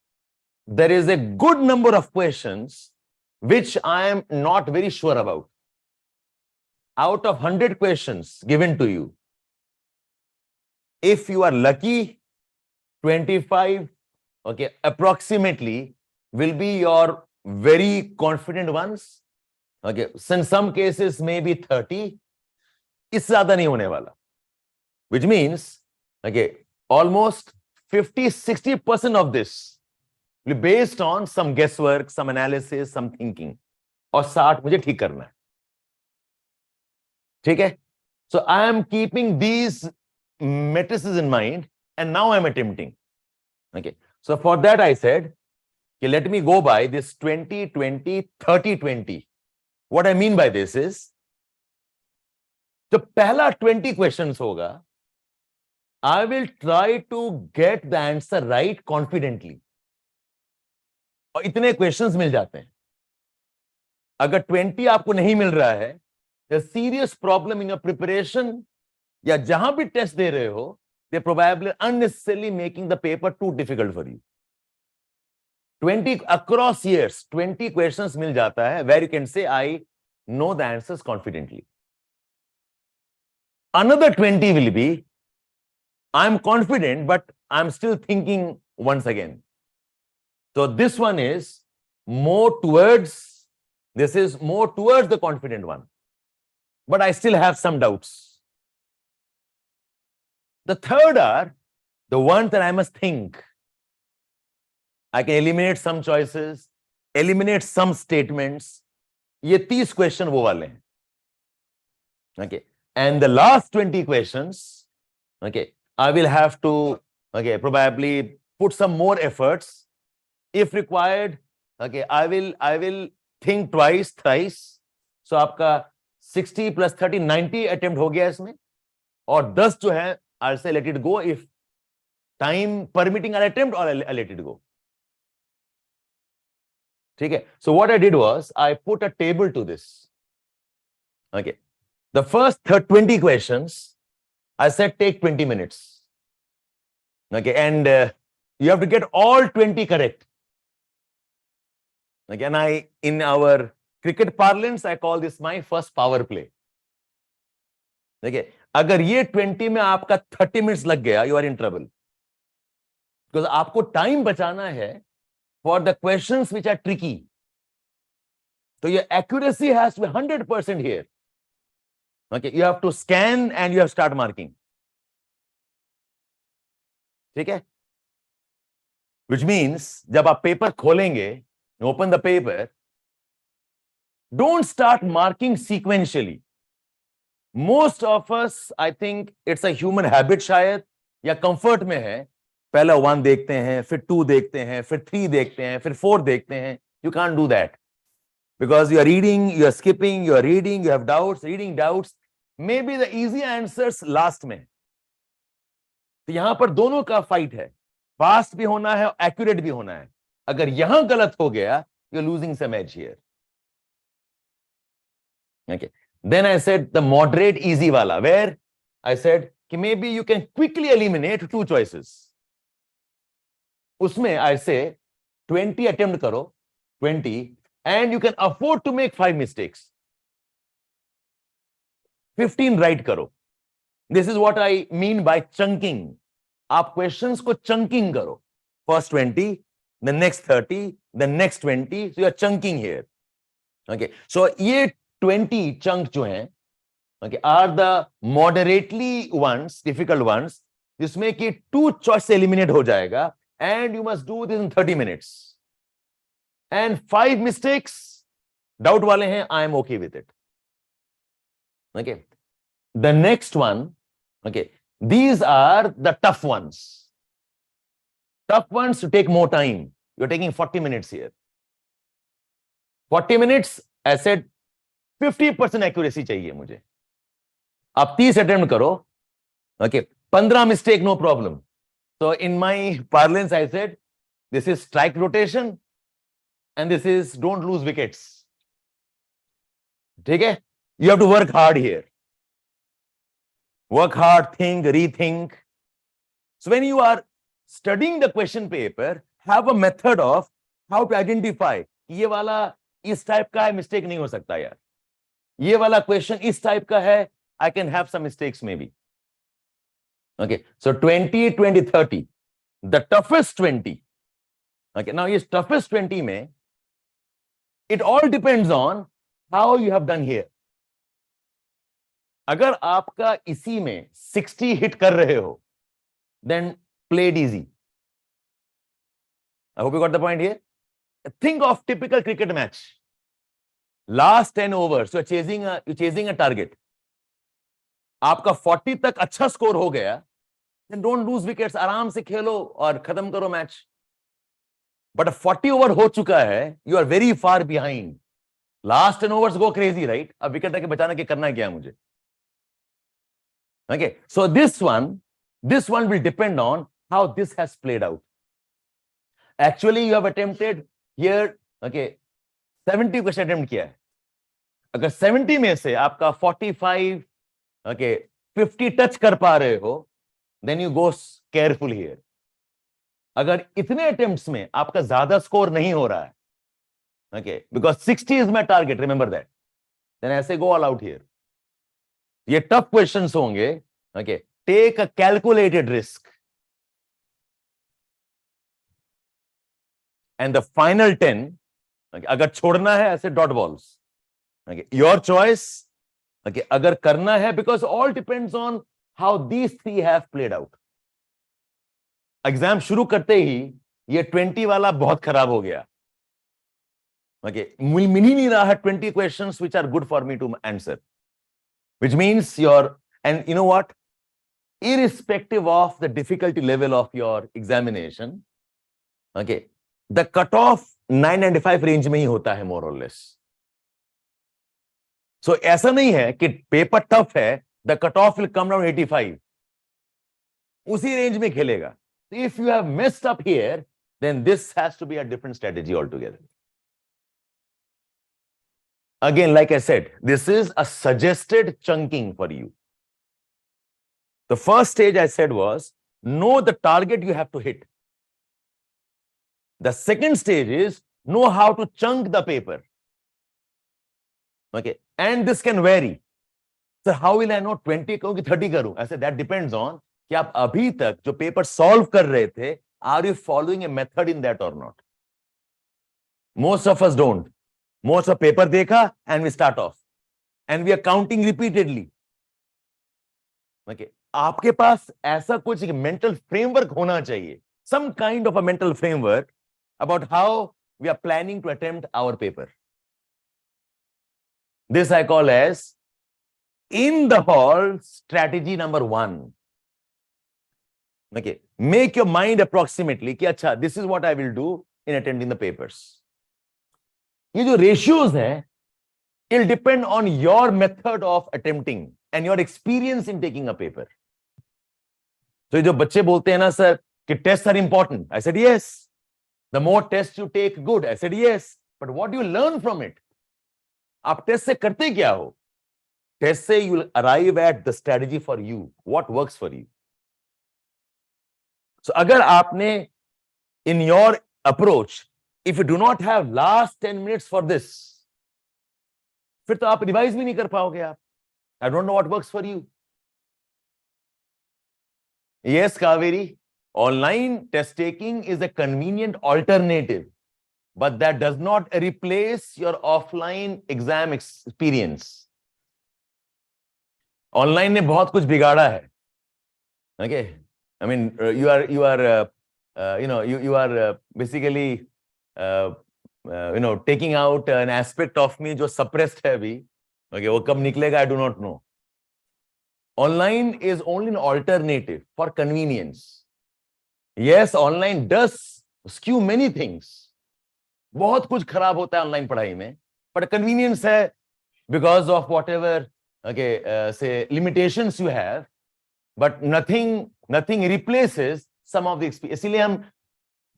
there is a good number of questions which I am not very sure about. Out of 100 questions given to you, if you are lucky, 25, okay, approximately will be your very confident ones. Okay, so in some cases maybe 30. इससे ज्यादा नहीं होने वाला, which means okay, almost 50-60% of this will be based on some guesswork, some analysis, some thinking. और 60 मुझे ठीक करना है. ठीक है? So I am keeping these matrices in mind, and now I am attempting. Okay, so for that I said, okay, let me go by this 20-20-30-20. What I mean by this is, जो पहला 20 questions होगा, I will try to get the answer right confidently. और इतने questions मिल जाते हैं। अगर 20 आपको नहीं मिल रहा है, serious problem in your preparation, या जहां भी टेस्ट दे रहे हो, they probably unnecessarily making the paper too difficult for you. 20 across years, 20 questions मिल जाता है where you can say I know the answers confidently. Another 20 will be I'm confident but I'm still thinking once again. So this one is more towards the confident one, but I still have some doubts. The third are the ones that I must think. I can eliminate some choices, eliminate some statements. ये 30 question वो वाले हैं. Okay. And the last 20 questions, okay, I will have to, okay, probably put some more efforts if required. Okay, I will think twice, thrice. So आपका 60 plus 30, 90 attempt हो गया इसमें. और 10 जो है, I'll say let it go if time permitting. I'll attempt or I'll let it go. Okay. So what I did was I put a table to this. Okay. The first 20 questions, I said take 20 minutes. Okay. And you have to get all 20 correct. Okay. And in our cricket parlance, I call this my first power play. Okay. अगर ये 20 में आपका 30 minutes लग गया, you are in trouble, because आपको time बचाना है for the questions which are tricky. तो ये accuracy has to be 100% here. Okay, you have to scan and you have start marking. ठीक है, व्हिच मींस जब आप पेपर खोलेंगे, open the paper, don't start marking sequentially. Most of us, I think it's a human habit शायद, या comfort में है, पहला 1 देखते हैं, फिर 2 देखते हैं, फिर 3 देखते हैं, फिर 4 देखते हैं. You can't do that because you are reading, you are skipping, you are reading, you have doubts, reading doubts. Maybe the easy answers last में. तो यहां पर दोनों का फाइट है, फास्ट भी होना है, एक्यूरेट भी होना है. अगर यहां गलत हो गया, you're losing some edge here. Okay. Then I said the moderate easy wala, where I said कि maybe you can quickly eliminate 2 choices. उसमें I say 20 attempt करो, 20, and you can afford to make 5 mistakes. 15 write करो. This is what I mean by chunking. आप questions को chunking करो. First 20, the next 30, the next 20. So you are chunking here. Okay. So ये 20 chunk जो हैं, okay, are the moderately ones, difficult ones, जिसमें कि 2 choice eliminate हो जाएगा, and you must do this in 30 minutes. And 5 mistakes, doubt वाले हैं, I am okay with it. Okay. The next one, okay, these are the tough ones. Tough ones to take more time. You're taking 40 minutes here. 40 minutes, I said 50% accuracy चाहिए मुझे. आप 30 attempt करो, okay, 15 mistake, no problem. So in my parlance I said this is strike rotation and this is don't lose wickets. ठीक है, you have to work hard here. Work hard, think, rethink. So when you are studying the question paper, have a method of how to identify ये वाला इस type का है, mistake नहीं हो सकता यार. ये वाला क्वेश्चन इस टाइप का है, I can have some mistakes maybe. Okay, so 20, 20, 30, the toughest 20. Okay, now this toughest 20 में, it all depends on how you have done here. अगर आपका इसी में 60 हिट कर रहे हो, then play it easy. I hope you got the point here. Think of typical cricket match. Last 10 overs, you're chasing a target. आपका 40 तक अच्छा स्कोर हो गया, then don't lose wickets, आराम से खेलो और खत्म करो मैच. But 40 ओवर हो चुका है, you are very far behind. Last 10 overs go crazy, right? अब विकेट आके बचाना के करना क्या मुझे? Okay, so this one will depend on how this has played out. Actually, you have attempted here okay 70 question attempt किया है, अगर 70 में से आपका 45 ओके 50 टच कर पा रहे हो, then you go careful here. अगर इतने अटेम्प्ट्स में आपका ज्यादा स्कोर नहीं हो रहा है, okay because 60 is my target, remember that, then ऐसे गो ऑल आउट हियर. ये टफ क्वेश्चंस होंगे, okay take a calculated risk and the final 10 अगर छोड़ना है ऐसे dot balls, okay your choice. Okay अगर करना है, because all depends on how these three have played out. Exam शुरू करते ही ये 20 वाला बहुत खराब हो गया. ओके मिल ही नहीं रहा है 20 questions which are good for me to answer, which means your, and you know what, irrespective of the difficulty level of your examination, okay, the cutoff 995 range में ही होता है more or less. So ऐसा नहीं है कि paper tough है, the cutoff will come down 85, उसी range में खेलेगा. If you have messed up here, then this has to be a different strategy altogether. Again, like I said, this is a suggested chunking for you. The first stage I said was, know the target you have to hit. The second stage is, know how to chunk the paper. Okay, and this can vary. So how will I know 20 करूं कि 30 करूं? I said that depends on कि आप अभी तक जो paper solve कर रहे थे, are you following a method in that or not? Most of us don't. Most of paper देखा and we start off, and we are counting repeatedly. Okay, आपके पास ऐसा कुछ मेंटल फ्रेमवर्क होना चाहिए, some kind of a mental framework about how we are planning to attempt our paper. This I call as in the hall strategy number 1. Okay, make your mind approximately कि अच्छा, this is what I will do in attending the papers. ये जो ratios हैं, it will depend on your method of attempting and your experience in taking a paper. So जो बच्चे बोलते हैं ना सर कि tests are important, I said yes. The more tests you take, good, I said yes. But what do you learn from it? आप test से करते क्या हो? टेस्ट से you will arrive at the strategy for you, what works for you. So अगर आपने in your approach, if you do not have last 10 minutes for this, फिर तो आप रिवाइज भी नहीं कर पाओगे आप. I don't know what works for you. Yes, Kaveri, online test taking is a convenient alternative, but that does not replace your offline exam experience. Online ने बहुत कुछ बिगाड़ा है. Okay, I mean you are basically taking out an aspect of me जो suppressed है अभी. Okay, वो कब निकलेगा I do not know. Online is only an alternative for convenience. Yes, online does skew many things. बहुत कुछ खराब होता है ऑनलाइन पढ़ाई में, but convenience है because of whatever say limitations you have, but nothing replaces some of the experience. इसीलिए हम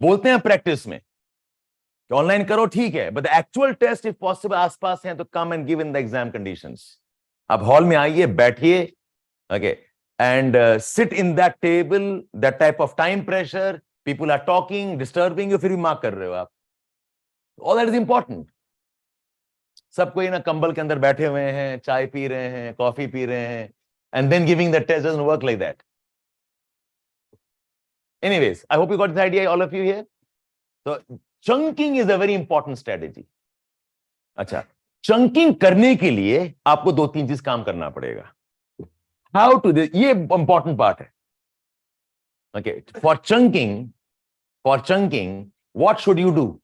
बोलते हैं प्रैक्टिस में कि ऑनलाइन करो ठीक है, but the actual test if possible आसपास हैं तो come and give in the exam conditions. आप हॉल में आइए, बैठिए, okay, and sit in that table, that type of time pressure, people are talking, disturbing you, फिर भी मार्क कर रहे हो आप. All that is important. सब कोई ना कंबल के अंदर बैठे हुए हैं, चाय पी रहे हैं, कॉफी पी रहे हैं, and then giving the test doesn't work like that. Anyways, I hope you got this idea, all of you here. So chunking is a very important strategy. अच्छा, chunking करने के लिए आपको 2-3 चीज काम करना पड़ेगा. How to do? ये important part है. Okay, for chunking, what should you do?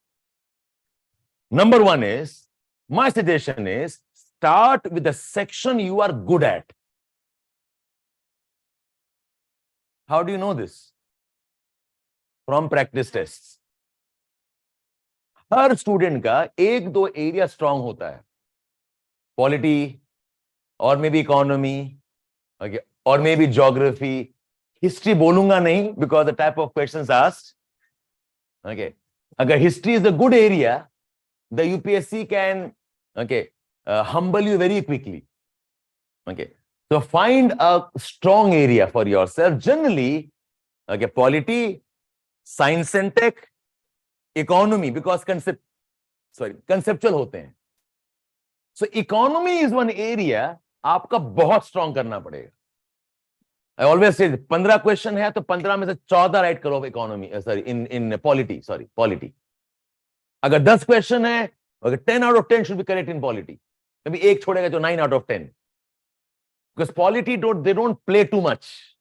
Number 1 is, my suggestion is, start with the section you are good at. How do you know this? From practice tests. Her student का 1-2 area strong होता है. Polity, और may be economy, और may be geography. History बोलूंगा नहीं because the type of questions asked. Okay, Agar history is a good area, the UPSC can humble you very quickly. Okay, so find a strong area for yourself. Generally, polity, science and tech, economy, because conceptual होते हैं. So economy is one area आपका बहुत strong करना पड़ेगा. I always say 15 question है तो 15 में से 14 राइट करो इकोनॉमी, सॉरी इन पॉलिटी. अगर 10 क्वेश्चन है, अगर 10 out of 10 should be correct in polity. कभी एक छोड़ेगा तो 9 out of 10. Because polity they don't play too much.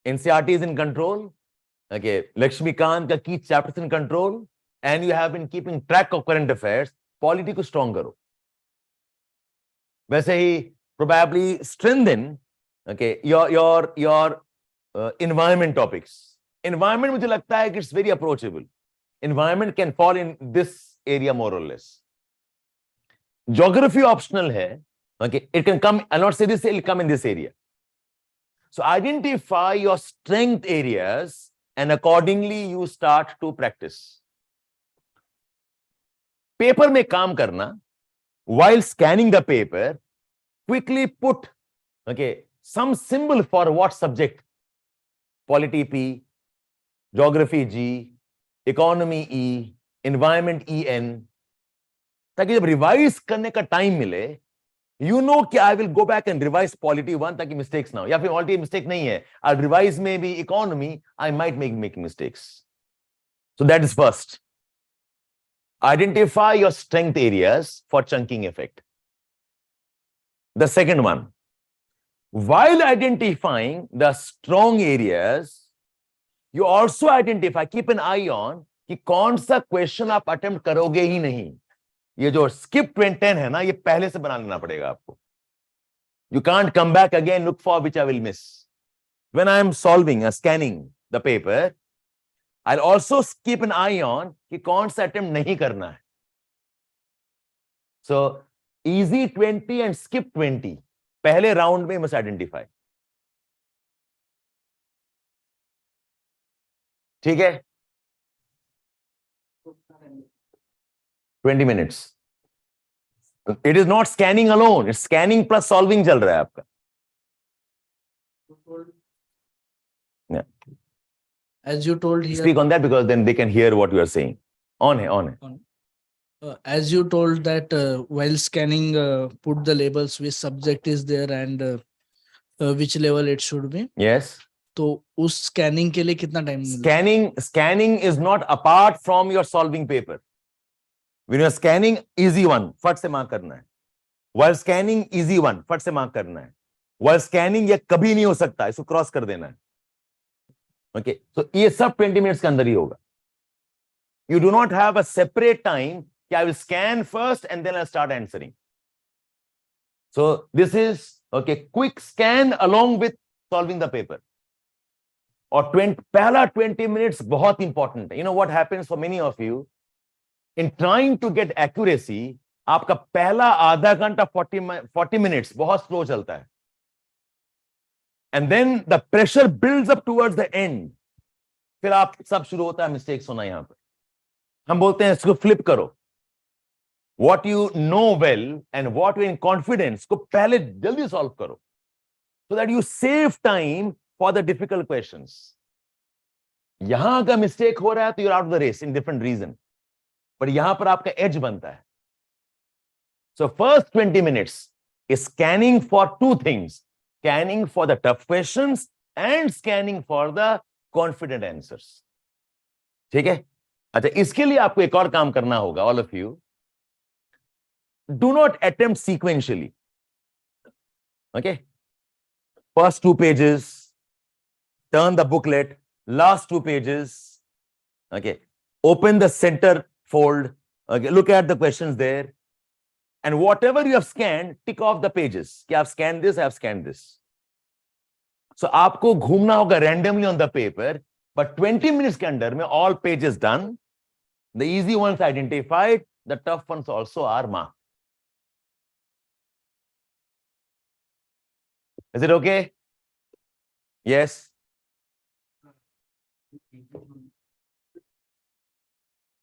NCERT is in control. Okay, Lakshmikant ka key chapters in control, and you have been keeping track of current affairs. Polity को strong करो. वैसे ही probably strengthen your environment topics. Environment मुझे लगता है कि it's very approachable. Environment can fall in this area more or less. Geography optional है. Okay, it can come. I'll not say this. It'll come in this area. So identify your strength areas, and accordingly you start to practice. Paper में काम करना. While scanning the paper, quickly put some symbol for what subject. Polity P, Geography G, Economy E, Environment EN. ताकि जब revise करने का time मिले, you know कि I will go back and revise Polity 1 ताकि mistakes ना हो, या फिर already mistake नहीं है, I'll revise maybe Economy, I might make mistakes. So that is first. Identify your strength areas for chunking effect. The second one, while identifying the strong areas, you also identify, keep an eye on कि कौन सा question आप attempt करोगे ही नहीं. ये जो skip 10 है ना, ये पहले से बना लेना पड़ेगा आपको. You can't come back again, look for which I will miss. When I am scanning the paper, I'll also keep an eye on कि कौन सा attempt नहीं करना है. So, easy 20 and skip 20. पहले round में must identify. ठीक है? 20 minutes. It is not scanning alone. It's scanning plus solving चल रहा है आपका. Yeah. As you told here. Speak on that because then they can hear what you are saying. On hai. As you told that while scanning, put the labels which subject is there and which level it should be. Yes. तो उस scanning के लिए कितना time? Scanning is not apart from your solving paper. When you are scanning, easy one, फट से mark करना है. While scanning, easy one, फट से mark करना है. While scanning, ये कभी नहीं हो सकता, इसको cross कर देना है. Okay, so ये सब 20 minutes के अंदर ही होगा. You do not have a separate time कि I will scan first and then I'll start answering. So this is quick scan along with solving the paper. और पहला 20 minutes बहुत important है. You know what happens for many of you? In trying to get accuracy, आपका पहला आधा घंटा 40 minutes बहुत slow चलता है. And then the pressure builds up towards the end. फिर आप सब शुरू होता है mistakes होना यहां पे. हम बोलते हैं इसको flip करो. What you know well and what you in confidence को पहले जल्दी solve करो. So that you save time for the difficult questions. यहां अगर mistake हो रहा है तो you're out of the race in different reason. But यहां पर आपका edge बनता है. So first 20 minutes is scanning for two things. Scanning for the tough questions and scanning for the confident answers. ठीक है? अच्छा, इसके लिए आपको एक और काम करना होगा, all of you. Do not attempt sequentially. Okay? First 2 pages, turn the booklet, last 2 pages. Okay? Open the center fold. Okay? Look at the questions there. And whatever you have scanned, tick off the pages. कि I've scanned this, I've scanned this. So आपको घूमना होगा randomly on the paper, but 20 minutes के अंदर में all pages done. The easy ones identified, the tough ones also are marked. Is it okay? Yes.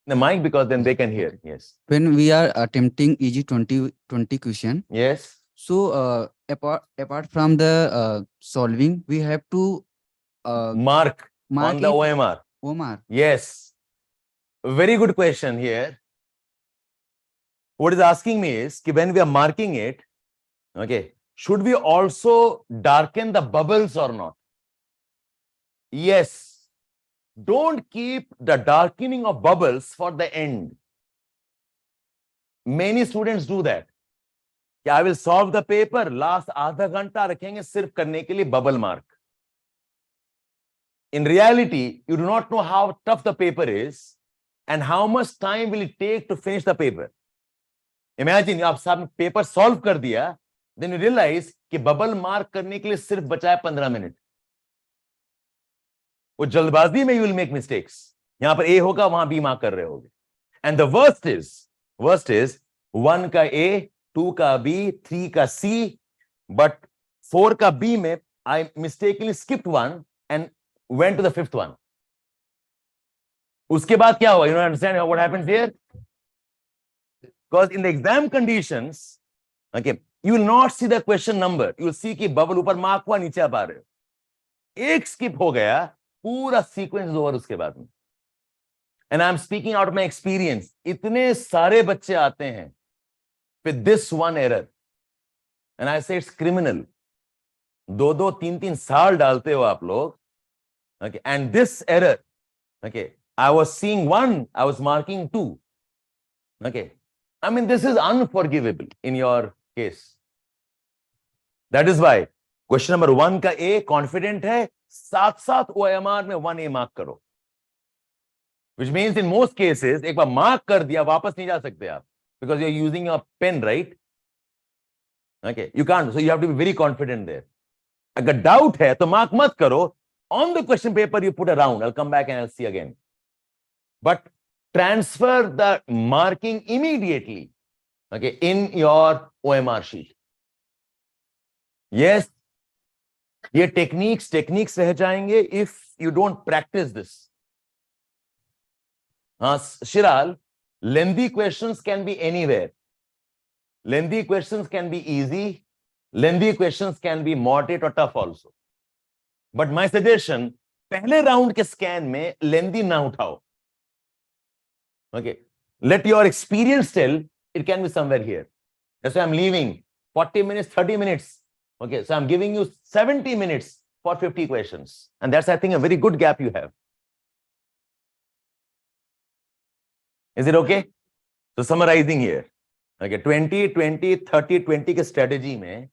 The mic, because then they can hear. Yes. When we are attempting easy 20 question, Yes. so apart from the solving, we have to Mark mark on the it OMR. Omar. Yes. Very good question here. What is asking me is, when we are marking it, okay, should we also darken the bubbles or not? Yes. Don't keep the darkening of bubbles for the end. Many students do that. I will solve the paper, last आधा घंटा रखेंगे सिर्फ करने के लिए bubble mark. In reality, you do not know how tough the paper is and how much time will it take to finish the paper. Imagine आप सब paper solve कर दिया, then you realize कि bubble mark करने के लिए सिर्फ बचा है 15 मिनट. वो जल्दबाजी में you will make mistakes. यहां पर A होगा, वहां B मार्क कर रहे होगे. And the worst is 1 का A, 2 का B, 3 का C, but 4 का B में I mistakenly skipped one and went to the 5th one. उसके बाद क्या हुआ? You don't understand what happens here? Because in the exam conditions, okay, you will not see the question number. You will see कि bubble ऊपर mark हुआ, नीचे आप आ रहे हो. एक skip हो गया, पूरा sequence is over उसके बाद में. And I'm speaking out of my experience. इतने सारे बच्चे आते हैं with this one error. And I say it's criminal. 2-2, 3-3 साल डालते हो आप लोग. Okay, and this error, okay, I was seeing 1, I was marking 2. Okay, I mean, this is unforgivable in your case. That is why question number 1 का A confident है, साथ OMR में 1A mark करो. Which means in most cases, एक बार mark कर दिया, वापस नहीं जा सकते आप, because you're using your pen, right? Okay, you can't, so you have to be very confident there. अगर doubt है तो mark मत करो. On the question paper, you put a round. I'll come back and I'll see again. But transfer the marking immediately, okay, in your OMR sheet. Yes, ये techniques रह जाएंगे if you don't practice this. Shiral, lengthy questions can be anywhere. Lengthy questions can be easy. Lengthy questions can be moderate or tough also. But my suggestion, पहले round के scan में lengthy ना उठाओ. Okay, let your experience tell it can be somewhere here. That's why I'm leaving 40 minutes, 30 minutes. Okay, so I'm giving you 70 minutes for 50 questions. And that's, I think, a very good gap you have. Is it okay? So summarizing here. Okay, 20, 20, 30, 20 के strategy में.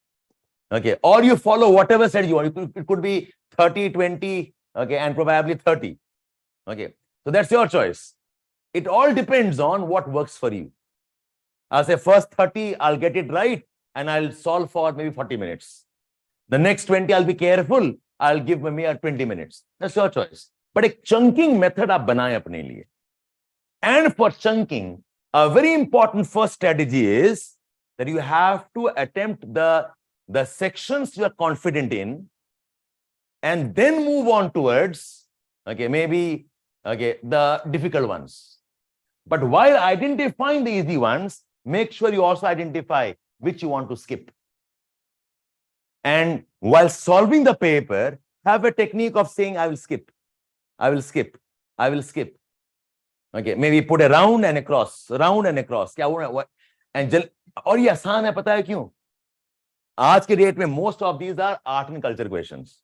Okay, or you follow whatever strategy you want. It could be 30, 20, okay, and probably 30. Okay, so that's your choice. It all depends on what works for you. I'll say first 30, I'll get it right, and I'll solve for maybe 40 minutes. The next 20, I'll be careful. I'll give me 20 minutes. That's your choice. But a chunking method आप बनाएं अपने लिए. And for chunking, a very important first strategy is that you have to attempt the sections you are confident in, and then move on towards, okay, maybe, okay, the difficult ones. But while identifying the easy ones, make sure you also identify which you want to skip. And while solving the paper, have a technique of saying, I will skip, I will skip, I will skip. Okay, maybe put a round and a cross, round and a cross. And और ये आसान है, पता है क्यों? आज के date में most of these are art and culture questions.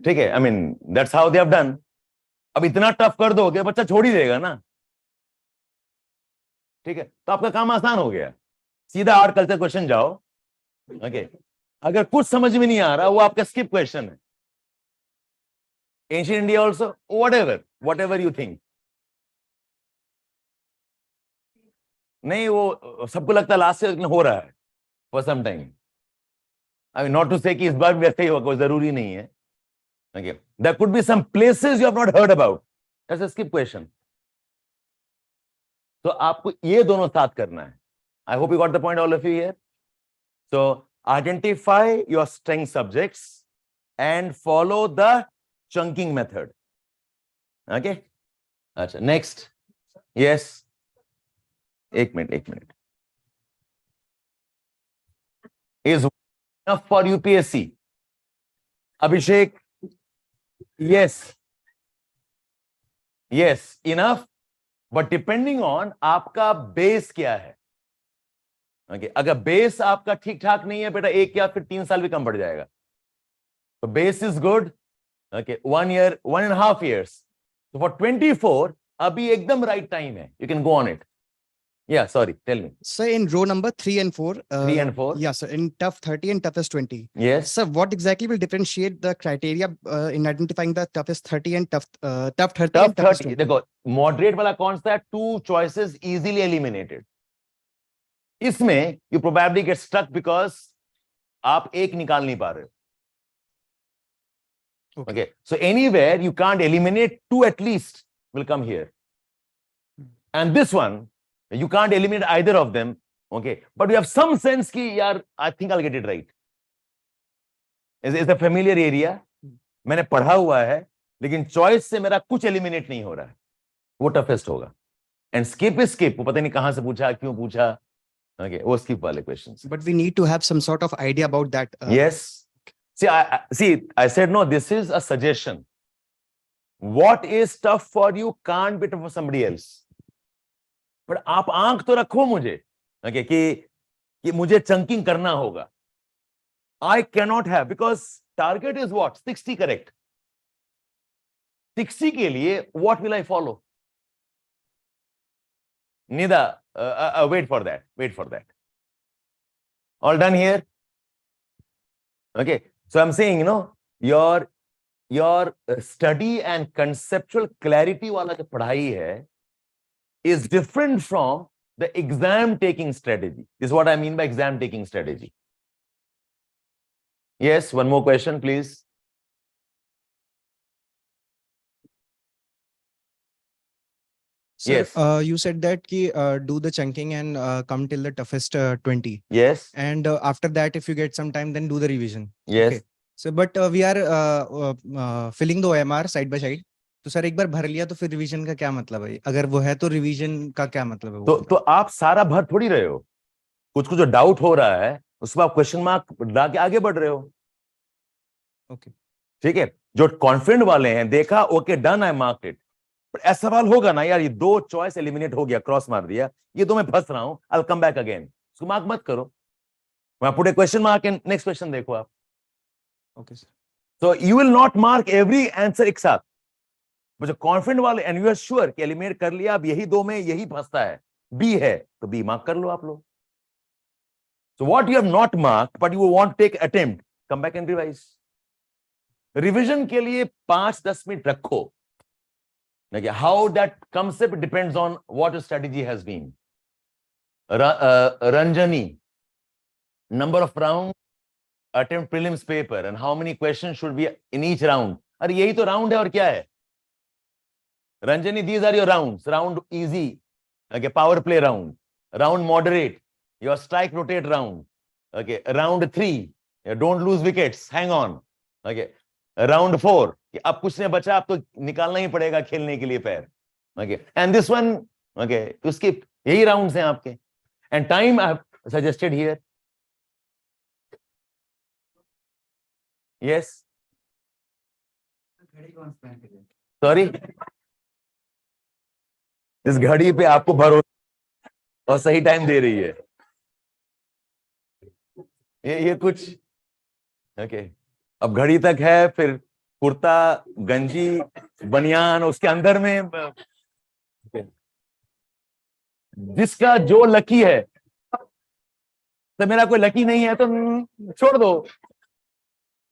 ठीक है, I mean, that's how they have done. अब इतना टफ कर दोगे, बच्चा छोड़ ही देगा ना. ठीक है, तो आपका काम आसान हो गया. सीधा आर्ट कल्चर क्वेश्चन जाओ. ओके, अगर कुछ समझ में नहीं आ रहा, वो आपका स्किप क्वेश्चन है. Ancient India also, whatever you think. नहीं, वो सबको लगता है लास्ट से हो रहा है for some time. I mean, not to say कि इस बार भी वैसे ही होगा, कोई जरूरी नहीं है. Okay, there could be some places you have not heard about. That's a skip question. तो आपको ये दोनों साथ करना है. I hope you got the point, all of you here. So identify your strength subjects and follow the chunking method. Okay, अच्छा, next. Yes, एक minute. Is enough for UPSC? Abhishek, yes, enough, but depending on आपका base क्या है. Okay, अगर base आपका ठीक ठाक नहीं है बेटा, 1 या फिर 3 साल भी कम पड़ जाएगा. तो base is good. Okay, 1 year, 1.5 years. So for 24, अभी एकदम right time है. You can go on it. Yeah, sorry, tell me. Sir, in row number 3 and 4. 3 and 4. Yeah, sir. In tough 30 and toughest 20. Yes. Sir, what exactly will differentiate the criteria in identifying the toughest 30 and tough 30 Tough and toughest 30. 20? देखो, moderate वाला कौन सा है? 2 choices easily eliminated. इसमें you probably get stuck because आप एक निकाल नहीं पा रहे हो. Okay. So anywhere you can't eliminate 2 at least will come here. And this one, you can't eliminate either of them. Okay. But you have some sense कि यार, I think I'll get it right. Is a familiar area. मैंने पढ़ा हुआ है, लेकिन choice से मेरा कुछ eliminate नहीं हो रहा है. वो toughest होगा. And skip is skip. वो पता नहीं कहाँ से पूछा, क्यों पूछा. Okay. वो skip वाले questions. But we need to have some sort of idea about that. Yes. I said, no, this is a suggestion. What is tough for you can't be tough for somebody else. But आप आंख तो रखो मुझे, okay, कि मुझे chunking करना होगा. I cannot have, because target is what? 60 correct. 60 के लिए what will I follow? Nida, wait for that. All done here? Okay. So I'm saying, your study and conceptual clarity वाला जो पढ़ाई है is different from the exam taking strategy. This is what I mean by exam taking strategy. Yes, one more question, please. Sir, Yes. You said that do the chunking and come till the toughest 20. Yes. And after that, if you get some time, then do the revision. Yes. Okay. So, but we are filling the OMR side by side. तो sir एक बार भर लिया तो फिर revision का क्या मतलब है? अगर वो है तो रिवीजन का क्या मतलब है? तो आप सारा भर थोड़ी रहे हो. कुछ जो डाउट हो रहा है उसमें आप क्वेश्चन मार्क ला के आगे बढ़ रहे हो. ओके, ठीक है. जो कॉन्फिडेंट वाले हैं, देखा, okay, done, I marked it. पर ऐसा सवाल होगा ना, यार ये 2 चॉइस एलिमिनेट हो गया, क्रॉस मार दिया, ये 2 मैं फंस रहा हूं, I will come back again. उसको मार्क मत करो. मैं put A question mark and next question देखो आप. Okay sir. So you will not mark every answer एक साथ. जो कॉन्फिडेंट वाले एंड यू आर श्योर कि एलिमिनेट कर लिया, अब यही 2 में यही फंसता है, बी है तो बी मार्क कर लो आप लोग. So what you have not marked but you want to take attempt, come back and revise. Revision के लिए 5-10 मिनट रखो. How that concept depends on what your strategy has been. Ranjani, number of rounds attempt prelims paper and how many questions should be in each round. अरे यही तो round है और क्या है? Ranjani, these are your rounds. Round easy, okay, power play round. Round moderate, your strike rotate round. Okay, round 3, don't lose wickets, hang on. Okay, round 4, अब कुछ नहीं बचा, अब तो निकालना ही पड़ेगा खेलने के लिए पैर. Okay, and this one, okay, to skip. यही rounds हैं आपके. And time I have suggested here. Yes. Sorry. इस घड़ी पे आपको भरोसा और सही टाइम दे रही है. ये कुछ ओके. अब घड़ी तक है, फिर कुर्ता, गंजी, बनियान, उसके अंदर में जिसका जो लकी है. तो मेरा कोई लकी नहीं है तो छोड़ दो.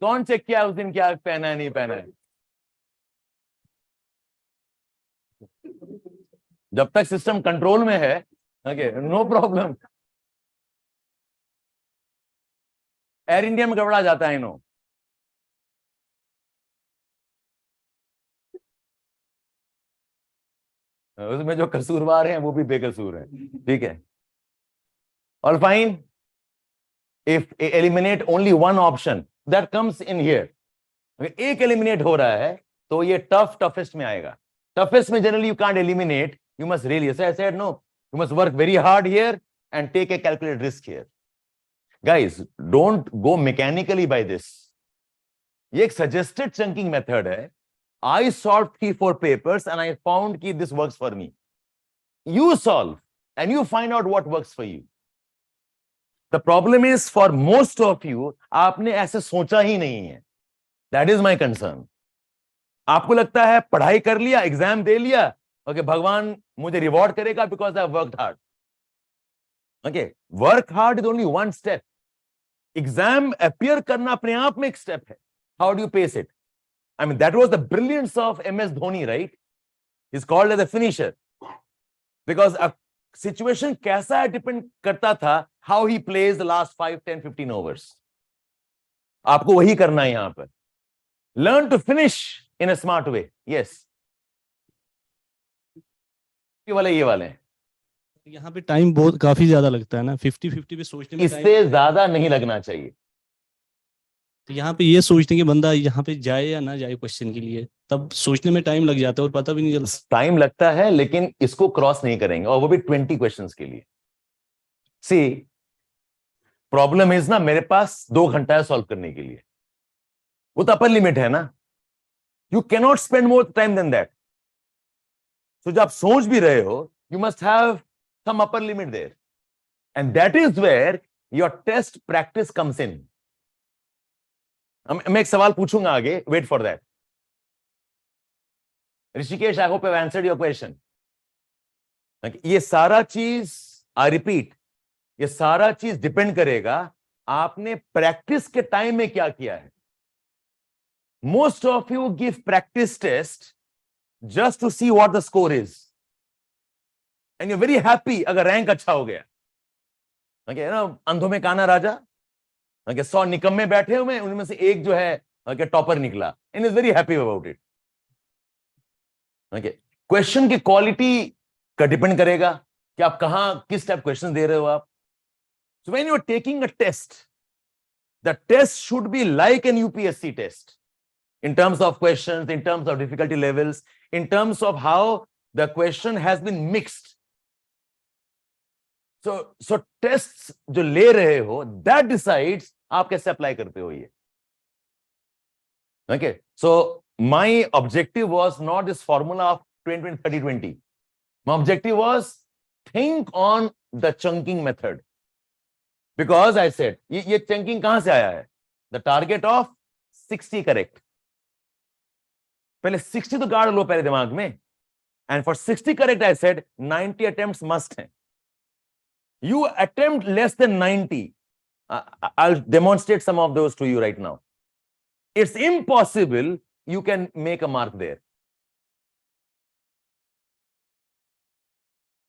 कौन चेक किया उस दिन क्या पहना है, नहीं पहना है? जब तक सिस्टम कंट्रोल में है, okay, no problem. Air India में गड़बड़ा जाता है, नो. उसमें जो कसूरवार हैं वो भी बेकसूर हैं. ठीक है. All fine. If eliminate only one option that comes in here. एक एलिमिनेट हो रहा है तो ये टफेस्ट में आएगा. Toughest में generally you can't eliminate. You must really, so I said, no, you must work very hard here and take a calculated risk here. Guys, don't go mechanically by this. ये एक suggested chunking method है. I solved 3-4 papers and I found that this works for me. You solve and you find out what works for you. The problem is for most of you, आपने ऐसे सोचा ही नहीं है. That is my concern. आपको लगता है पढ़ाई कर लिया, एग्जाम दे लिया, okay, भगवान मुझे रिवॉर्ड करेगा because I worked hard. Okay, work hard is only one step. Exam appear करना अपने आप में एक step है. How do you pace it? I mean, that was the brilliance of MS Dhoni, right? He's called as a finisher. Because a situation कैसा है depend करता था how he plays the last 5, 10, 15 overs. आपको वही करना है यहां पर. Learn to finish in a smart way. Yes. ये वाले हैं. यहाँ पे टाइम बहुत काफी ज्यादा लगता है ना, 50-50 पे सोचने में इससे ज्यादा नहीं लगना चाहिए. तो यहाँ पे ये सोचते हैं कि बंदा यहाँ पे जाए या ना जाए क्वेश्चन के लिए, तब सोचने में टाइम लग जाता है और पता भी नहीं चलता. टाइम लगता है लेकिन इसको क्रॉस नहीं करेंगे, और वो भी 20 क्वेश्चंस के लिए. सी प्रॉब्लम इज ना, मेरे पास 2 घंटा है सॉल्व करने के लिए. वो तो अपर लिमिट है ना. You can not spend more time than that. तो जब आप सोच भी रहे हो, you must have some upper limit there, and that is where your test practice comes in. मैं एक सवाल पूछूंगा आगे, wait for that. Rishikesh, I hope I have answered your question. ये सारा चीज, आई रिपीट, ये सारा चीज डिपेंड करेगा आपने प्रैक्टिस के टाइम में क्या किया है. Most of you give practice test just to see what the score is, and you very happy अगर रैंक अच्छा हो गया. ना अंधों में काना राजा, 100 निकम्मे बैठे हुए, उनमें से एक जो है टॉपर निकला, and is very happy about it. Question की क्वालिटी का डिपेंड करेगा कि आप कहां किस टाइप क्वेश्चन दे रहे हो आप. So when you are taking a test, the test should be like an UPSC test in terms of questions, in terms of difficulty levels, in terms of how the question has been mixed. So tests जो ले रहे हो, that decides आप कैसे apply करते हो ये. Okay, so my objective was not this formula of 20-20-30-20. My objective was think on the chunking method, because I said ये chunking कहां से आया है? The target of 60 correct. पहले 60 तो गाड़ लो पहले दिमाग में, and for 60 correct I said 90 attempts must हैं. You attempt less than 90. I'll demonstrate some of those to you right now. It's impossible you can make a mark there.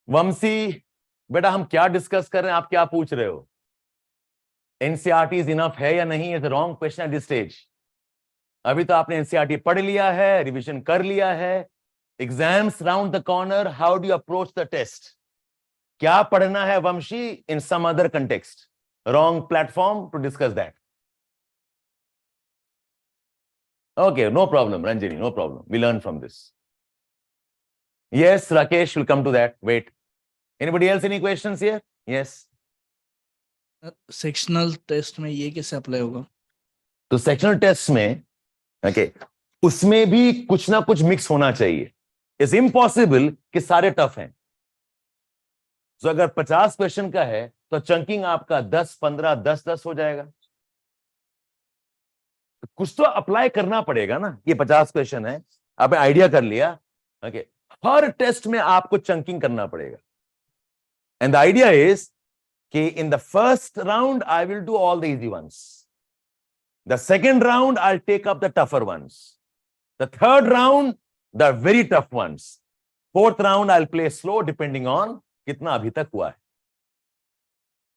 वंशी बेटा, हम क्या डिस्कस कर रहे हैं, आप क्या पूछ रहे हो? NCERT is enough है या नहीं? is the wrong question at this stage. अभी तो आपने एनसीईआरटी पढ़ लिया है, रिवीजन कर लिया है, exams round the corner, how do you approach the test? क्या पढ़ना है Vanshi in some other context? Wrong platform to discuss that. Okay, no problem Ranjani, no problem, we learn from this. Yes Rakesh, will come to that. Wait, anybody else, any questions here? Yes. Sectional test में ये कैसे apply होगा? तो sectional test में उसमें भी कुछ ना कुछ मिक्स होना चाहिए. इट्स इम्पॉसिबल कि सारे टफ हैं. तो अगर 50 क्वेश्चन का है तो चंकिंग आपका 10, 15, 10 हो जाएगा. तो कुछ तो अप्लाई करना पड़ेगा ना. ये 50 क्वेश्चन है, आपने आइडिया कर लिया. ओके, हर टेस्ट में आपको चंकिंग करना पड़ेगा. एंड द आइडिया इज कि in the first round I will do all the easy ones. The second round, I'll take up the tougher ones. The third round, the very tough ones. Fourth round, I'll play slow depending on कितना अभी तक हुआ है.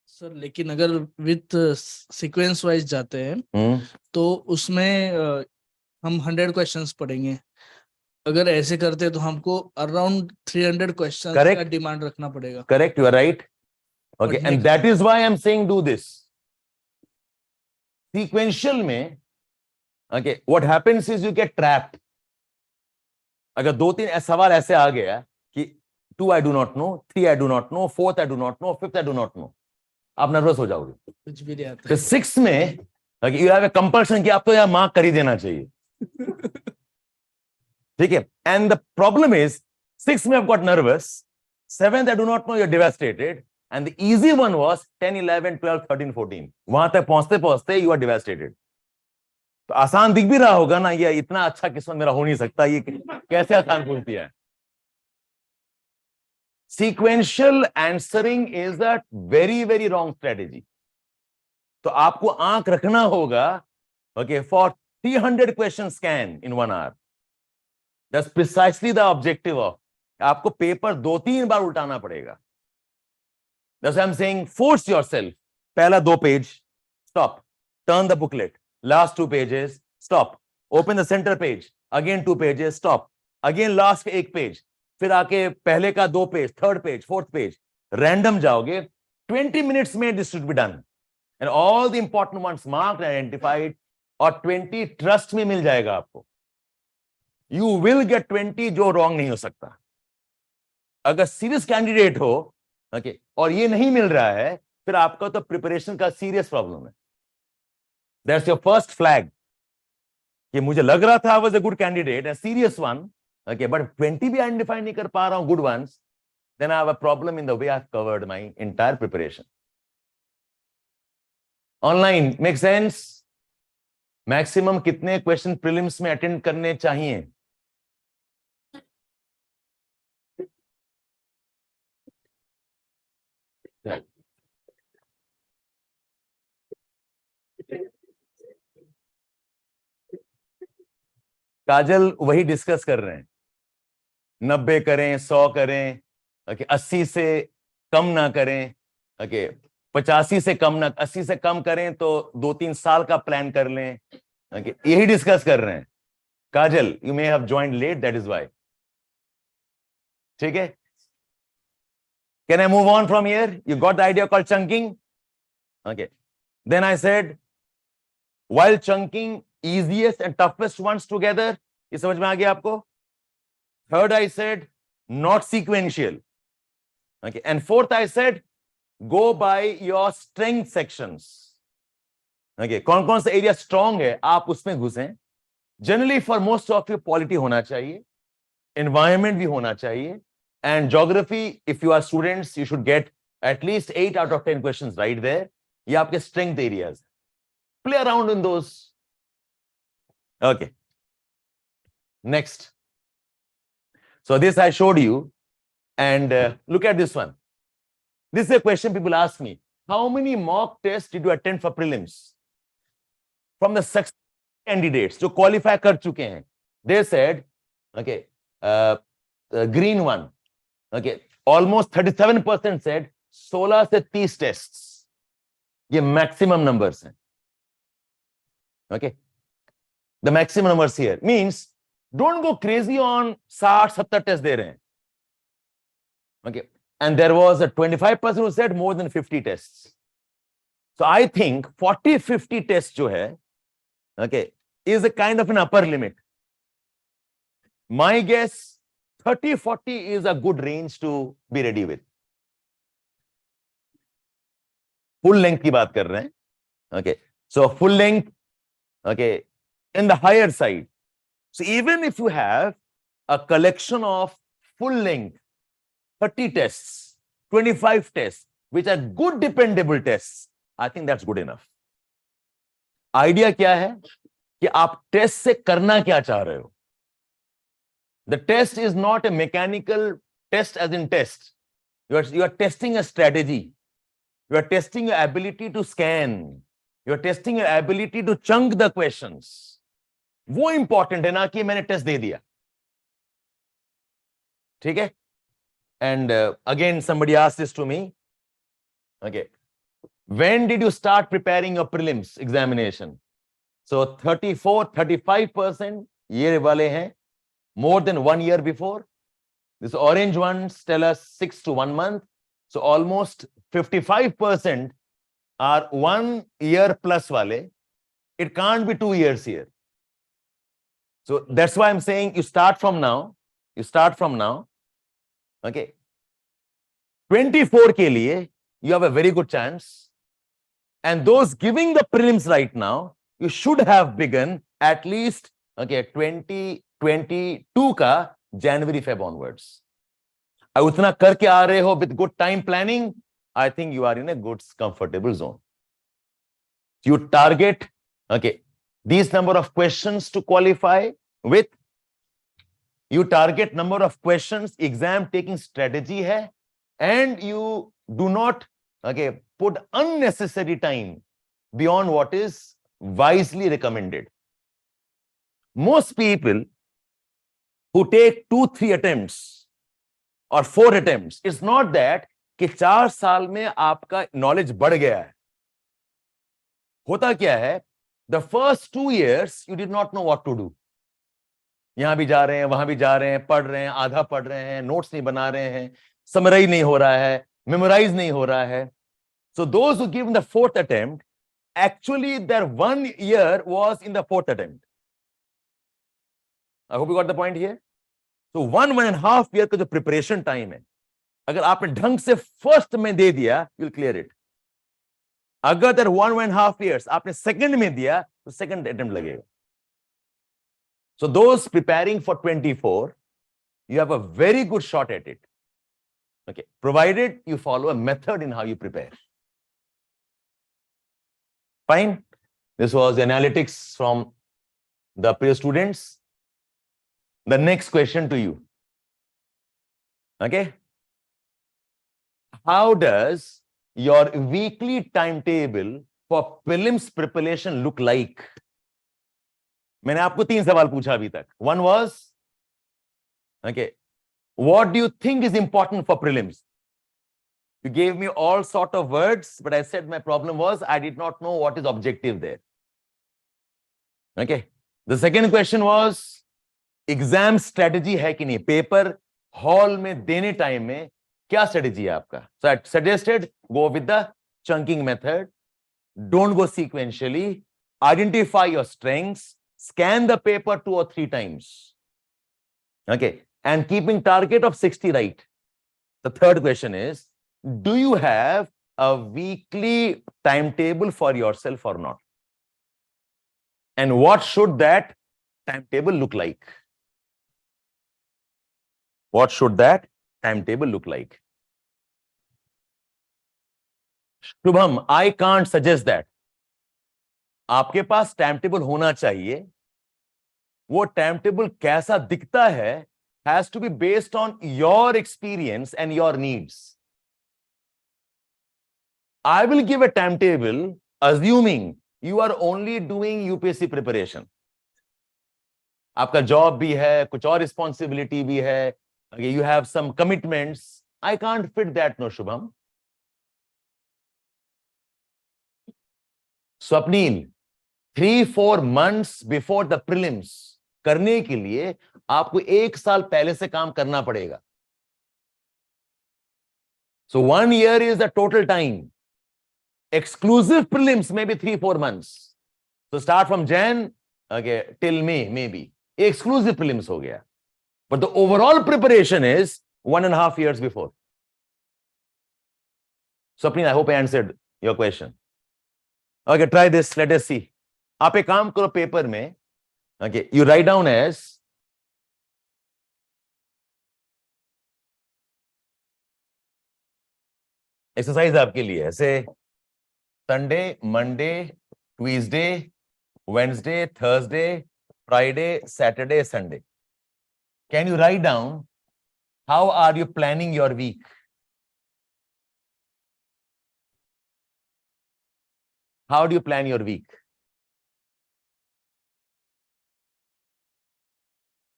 Sir, लेकिन अगर with sequence wise जाते हैं तो उसमें हम 100 क्वेश्चंस पढ़ेंगे. अगर ऐसे करते हैं तो हमको अराउंड 300 क्वेश्चंस का डिमांड रखना पड़ेगा. Correct, you are right. Okay, and that is why I am saying do this. Sequential में, okay, what happens is you get trapped. अगर 2-3 सवाल ऐसे आ गया कि 2 I do not know, 3 I do not know, 4th I do not know, 5th I do not know, आप nervous हो जाओगे। कुछ भी नहीं आता फिर 6 में यू हैव ए कंपल्शन कि आपको यहाँ मार्क कर ही देना चाहिए, ठीक है। एंड द प्रॉब्लम इज 6 में I've got nervous, 7th I do not know, you're devastated, and the easy one was 10, 11, 12, 13, 14. वहां तक पहुंचते पहुंचते you are devastated. तो आसान दिख भी रहा होगा ना, ये इतना अच्छा किस्मत मेरा हो नहीं सकता, ये कैसे आसान पूछती है। Sequential answering is a very very wrong strategy. तो आपको आंख रखना होगा, okay, for 300 question scan in 1 hour. That's precisely the objective of, आपको पेपर 2-3 बार उल्टाना पड़ेगा। That's why I'm saying force yourself. पहला 2 page, stop. Turn the booklet. Last 2 pages, stop. Open the center page. Again 2 pages, stop. Again last 1 page. फिर आके पहले का 2 page, 3rd page, 4th page. Random जाओगे, 20 minutes में this should be done. And all the important ones marked and identified, और 20 trust में मिल जाएगा आपको। You will get 20 जो wrong नहीं हो सकता। अगर सीरियस कैंडिडेट हो, ओके, और ये नहीं मिल रहा है, फिर आपका तो प्रिपरेशन का सीरियस प्रॉब्लम है। दैट्स योर फर्स्ट फ्लैग कि मुझे लग रहा था I was a good candidate, a serious one, okay, but 20 भी आइडेंटिफाई नहीं कर पा रहा हूं good ones, then I have a problem in the way I have covered my entire preparation. Online make sense? Maximum कितने question prelims में attend करने चाहिए? काजल वही डिस्कस कर रहे हैं, 90 करें, 100 करें, ओके, 80 से कम ना करें, ओके, 85 से कम ना, 80 से कम करें तो 2-3 साल का प्लान कर लें, ओके, यही डिस्कस कर रहे हैं। Kajal, you may have joined late, that is why. ठीक है, can I move on from here? You got the idea called chunking? Okay, then I said while chunking easiest and toughest ones together, ये समझ में आ गया आपको? Third I said not sequential, okay, and fourth I said go by your strength sections, okay, कौन कौन सा area strong है आप उसमें घुसें। Generally for most of you polity होना चाहिए, एनवायरमेंट भी होना चाहिए, and geography if you are students you should get at least 8 out of 10 questions right there. ये आपके strength areas, play around in those. Okay, next. So this I showed you, and look at this one. This is a question people ask me. How many mock tests did you attend for prelims? From the successful candidates जो qualify कर चुके हैं, they said, okay, green one, okay, almost 37% said 16 से 30 tests, ये maximum numbers हैं, okay. The maximum numbers here means don't go crazy on 60-70 tests दे रहे हैं, okay, and there was a 25% who said more than 50 tests. So I think 40-50 tests जो है, okay, is a kind of an upper limit. My guess 30-40 is a good range to be ready with. Full length की बात कर रहे हैं, okay, so full length, okay, in the higher side. So even if you have a collection of full length 30 tests, 25 tests, which are good dependable tests, I think that's good enough. Idea क्या है कि आप test से करना क्या चाह रहे हो? The test is not a mechanical test as in test. You are testing a strategy. You are testing your ability to scan. You are testing your ability to chunk the questions. वो important है ना कि मैंने test दे दिया, ठीक है। And again somebody asked this to me, okay, when did you start preparing your prelims examination? So 34-35% ये वाले हैं more than 1 year before. This orange ones tell us 6 to 1 month. So almost 55% are 1 year plus वाले. It can't be 2 years here. So that's why I'm saying you start from now. You start from now. Okay. 24 ke liye, you have a very good chance. And those giving the prelims right now, you should have begun at least, okay, 2022 ka January, Feb onwards. Utna karke aa rahe ho with good time planning, I think you are in a good, comfortable zone. You target, okay, these number of questions to qualify with. You target number of questions, exam taking strategy hai, and you do not, okay, put unnecessary time beyond what is wisely recommended. Most people who take 2-3 attempts or 4 attempts, it's not that कि 4 साल में आपका knowledge बढ़ गया है. होता क्या है? The first 2 years you did not know what to do. यहां भी जा रहे हैं, वहां भी जा रहे हैं, पढ़ रहे हैं, आधा पढ़ रहे हैं, नोट्स नहीं बना रहे हैं, समराइज नहीं हो रहा है, मेमोराइज नहीं हो रहा है. So those who give in the 4th attempt, actually their 1 year was in the 4th attempt. I hope you got the point here. So 1.5 year का जो preparation time है, अगर आपने ढंग से first में दे दिया, you'll clear it. अगर there 1.5 years आपने second में दिया, तो second attempt लगेगा. So those preparing for 24, you have a very good shot at it. Okay, provided you follow a method in how you prepare. Fine. This was analytics from the pre students. The next question to you. Okay. How does your weekly timetable for prelims preparation look like? मैंने आपको 3 सवाल पूछा अभी तक. One was, okay, what do you think is important for prelims? You gave me all sort of words, but I said my problem was I did not know what is objective there. Okay. The second question was, exam strategy है कि नहीं? Paper hall में देने time में क्या strategy है आपका? So I suggested go with the chunking method. Don't go sequentially. Identify your strengths. Scan the paper 2 or 3 times. Okay. And keeping target of 60 right. The third question is, do you have a weekly timetable for yourself or not? And what should that timetable look like? What should that timetable look like? Shubham, I can't suggest that. आपके पास timetable होना चाहिए. वो timetable कैसा दिखता है has to be based on your experience and your needs. I will give a timetable assuming you are only doing UPSC preparation. आपका job भी है, कुछ और responsibility भी है, okay, you have some commitments. I can't fit that, no, Shubham. Swapnil, 3-4 months before the prelims करने के लिए आपको 1 साल पहले से काम करना पड़ेगा. So 1 year is the total time. Exclusive prelims may be 3-4 months. So start from Jan, okay, till May, maybe. Exclusive prelims ho gaya. But the overall preparation is 1.5 years before. Swapnil, I hope I answered your question. Okay, try this. Let us see. आप एक काम करो paper में. Okay, you write down as exercise आपके लिए ऐसे Sunday, Monday, Tuesday, Wednesday, Thursday, Friday, Saturday, Sunday. Can you write down how are you planning your week? How do you plan your week?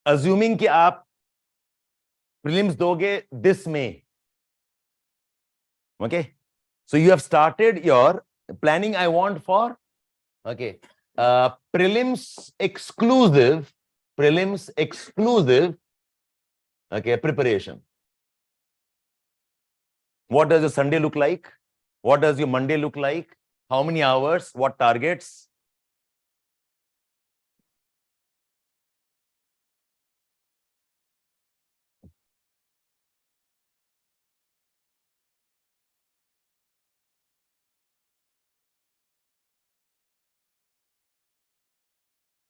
Assuming कि आप prelims दोगे this May. Okay. So you have started your planning. I want for, okay, prelims exclusive, okay, preparation. What does your Sunday look like? What does your Monday look like? How many hours? What targets?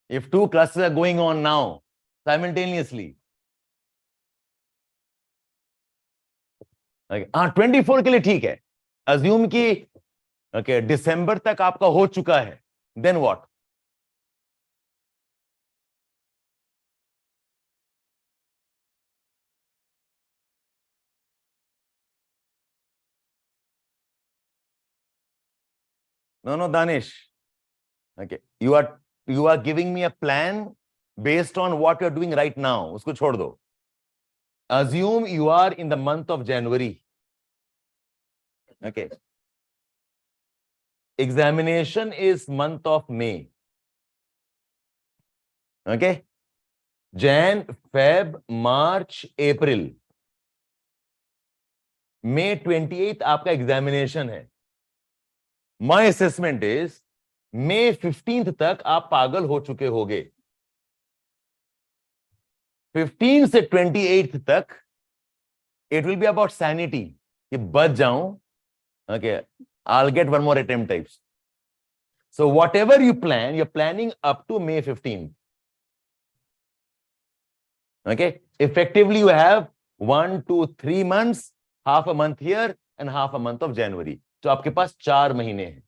If 2 classes are going on now simultaneously, हाँ 24 के लिए ठीक है. Assume कि okay, दिसंबर तक आपका हो चुका है. Then what? No, Danish. Okay, you are giving me a plan based on what you are doing right now. उसको छोड़ दो. Assume you are in the month of January. Okay. Examination is month of May. Okay. Jan, Feb, March, April. May 28th आपका examination है. My assessment is May 15th तक आप पागल हो चुके होगे. 15 से 28th तक it will be about sanity. कि बच जाऊं. Okay, I'll get one more attempt types. So whatever you plan, you're planning up to May 15th. Okay, effectively you have 1, 2, 3 months, half a month here and half a month of January. तो आपके पास 4 महीने हैं.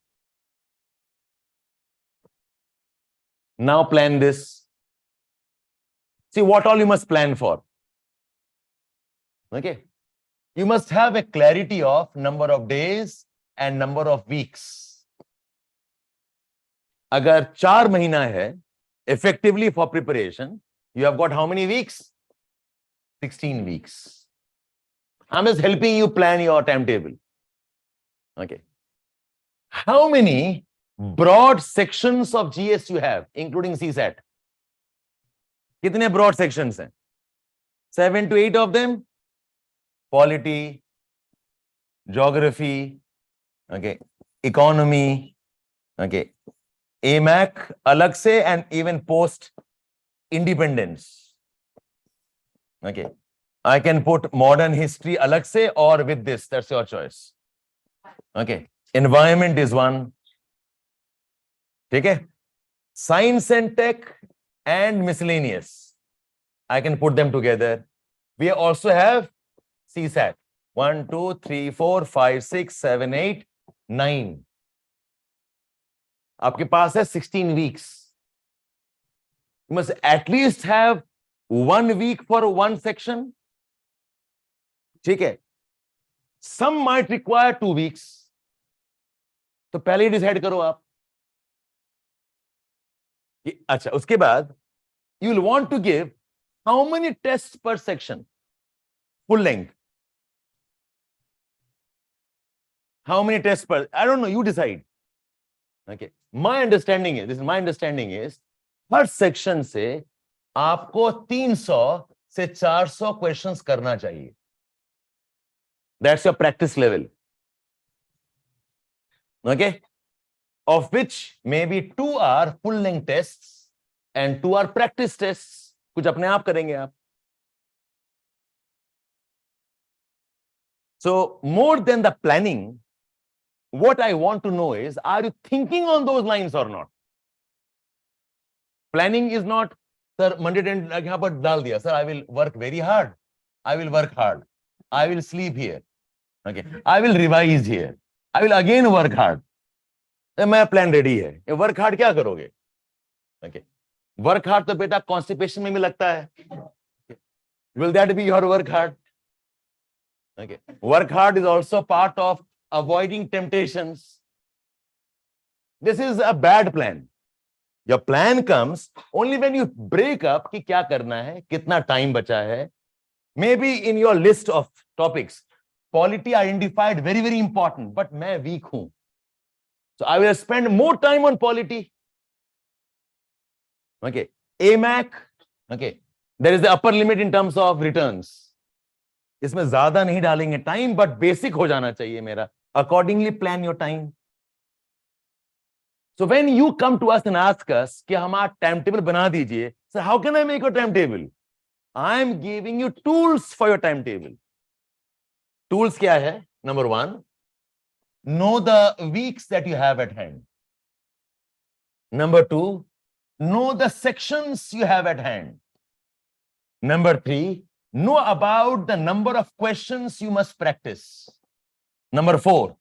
Now plan this. See what all you must plan for. Okay. You must have a clarity of number of days and number of weeks. अगर 4 महीना है, effectively for preparation, you have got how many weeks? 16 weeks. I'm just helping you plan your timetable. Okay. How many broad sections of GS you have, including CSAT? कितने broad sections हैं? 7 to 8 of them. Polity, geography, okay, economy, okay, AMAC अलग से and even post independence. Okay, I can put modern history अलग से or with this, that's your choice. Okay, environment is one. ठीक है? Science and tech and miscellaneous. I can put them together. We also have CSAT. 1, 2, 3, 4, 5, 6, 7, 8, 9. आपके पास है 16 weeks. You must at least have 1 week for one section. ठीक है? Some might require 2 weeks. तो पहले ही decide करो आप. अच्छा, उसके बाद you will want to give how many tests per section? Full length. How many tests per? I don't know, you decide. Okay. My understanding is, her section से आपको 300 से 400 questions करना चाहिए. That's your practice level. Okay. Of which maybe 2 are full length tests and 2 are practice tests. कुछ अपने आप करेंगे आप. So more than the planning, what I want to know is, are you thinking on those lines or not? Planning is not, sir, Monday यहाँ पर डाल दिया, sir, I will work very hard. I will work hard. I will sleep here. Okay. I will revise here. I will again work hard. मैं plan ready है. ये work hard क्या करोगे? Okay. Work hard तो बेटा constipation में भी लगता है. Will that be your work hard? Okay. Work hard is also part of avoiding temptations. This is a bad plan. Your plan comes only when you break up कि क्या करना है, कितना time बचा है. Maybe in your list of topics, polity identified very, very important, but मैं weak हूं. So I will spend more time on polity. Okay. AMAC. Okay. There is the upper limit in terms of returns. इसमें ज्यादा नहीं डालेंगे time, but basic हो जाना चाहिए मेरा. Accordingly plan your time. So when you come to us and ask us कि हमारा timetable बना दीजिए, so how can I make a timetable? I am giving you tools for your timetable. Tools क्या है? Number 1, know the weeks that you have at hand. Number 2, know the sections you have at hand. Number 3, know about the number of questions you must practice. Number 4,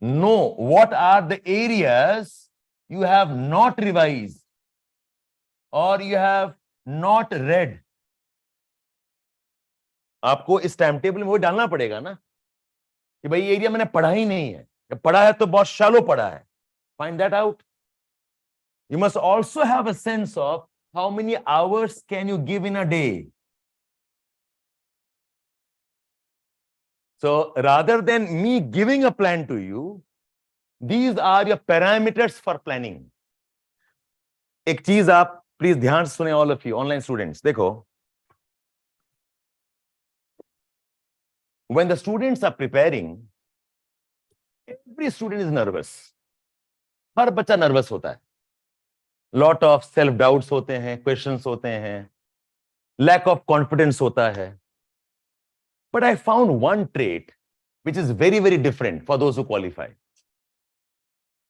know what are the areas you have not revised or you have not read. आपको इस time table में वो डालना पड़ेगा ना कि भाई ये एरिया मैंने पढ़ा ही नहीं है, पढ़ा है तो बहुत शैलो पढ़ा है. Find that out. You must also have a sense of how many hours can you give in a day. So rather than me giving a plan to you, these are your parameters for planning. एक चीज आप please ध्यान से सुने, all of you online students. देखो, when the students are preparing, every student is nervous. हर बच्चा nervous होता है. Lot of self doubts होते हैं, questions होते हैं, lack of confidence होता है. But I found one trait which is very, very different for those who qualify.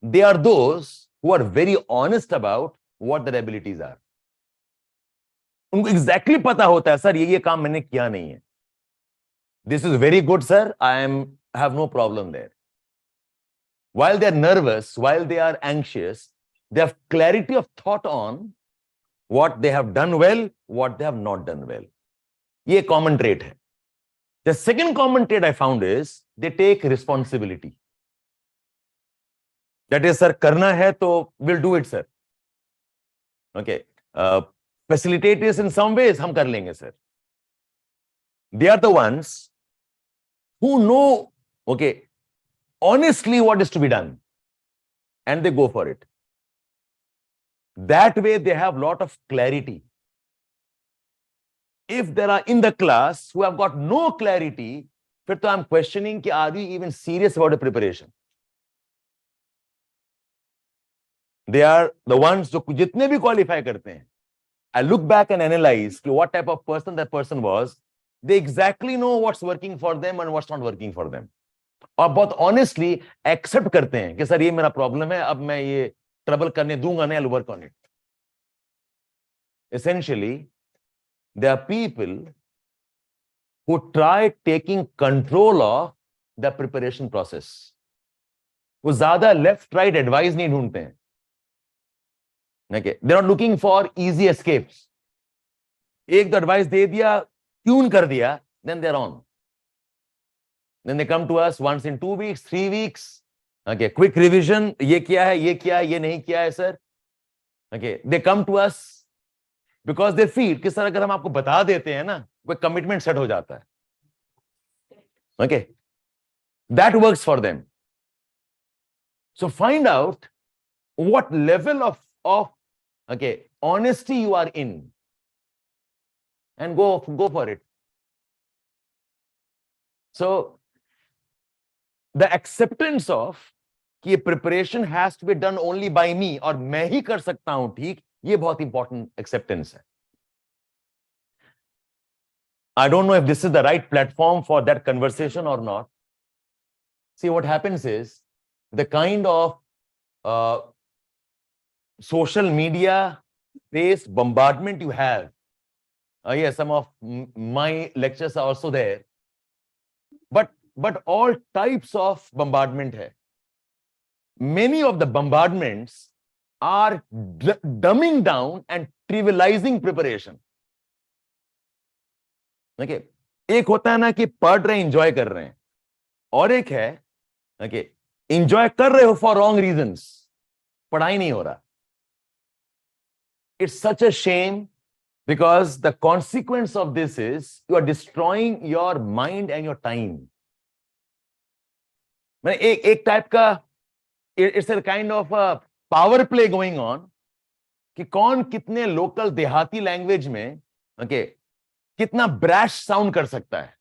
They are those who are very honest about what their abilities are. उनको exactly पता होता है, sir ये काम मैंने किया नहीं है. This is very good, sir. I have no problem there. While they are nervous, while they are anxious, they have clarity of thought on what they have done well, what they have not done well. ये common trait है. The second common trait I found is they take responsibility. That is, sir, करना है तो we'll do it, sir. Okay. Facilitate this in some ways, हम कर लेंगे, sir. They are the ones who know, okay, honestly what is to be done, and they go for it. That way they have lot of clarity. If there are in the class who have got no clarity, फिर तो I'm questioning कि are you even serious about the preparation? They are the ones जो जितने भी qualify करते हैं. I look back and analyze what type of person that person was. They exactly know what's working for them and what's not working for them. और बहुत honestly accept करते हैं कि सर ये मेरा problem है, अब मैं ये trouble करने दूंगा नहीं, I'll work on it. Essentially, there are people who try taking control of the preparation process. वो ज्यादा left right advice नहीं ढूंढते हैं. Okay, they're not looking for easy escapes. एक तो advice दे दिया, tune कर दिया, then they're on. Then they come to us once in 2 weeks, 3 weeks. Okay, quick revision. ये किया है, ये नहीं किया है, sir. Okay, they come to us because they feel कि सर अगर हम आपको बता देते हैं ना, कोई commitment set हो जाता है. Okay, that works for them. So find out what level of okay, honesty you are in, and go for it. So the acceptance of कि preparation has to be done only by me और मैं ही कर सकता हूं, ठीक, ये बहुत important acceptance है. I don't know if this is the right platform for that conversation or not. See, what happens is the kind of social media based bombardment you have. Yes, some of my lectures are also there. But all types of bombardment hai. Many of the bombardments are dumbing down and trivializing preparation. Okay, एक होता है ना कि पढ़ रहे enjoy कर रहे हैं, और एक है okay, enjoy कर रहे हो for wrong reasons, पढ़ाई नहीं हो रहा. It's such a shame because the consequence of this is you are destroying your mind and your time. मैंने एक टाइप का it's a kind of a power play going on कि कौन कितने लोकल देहाती लैंग्वेज में okay, कितना brash sound कर सकता है.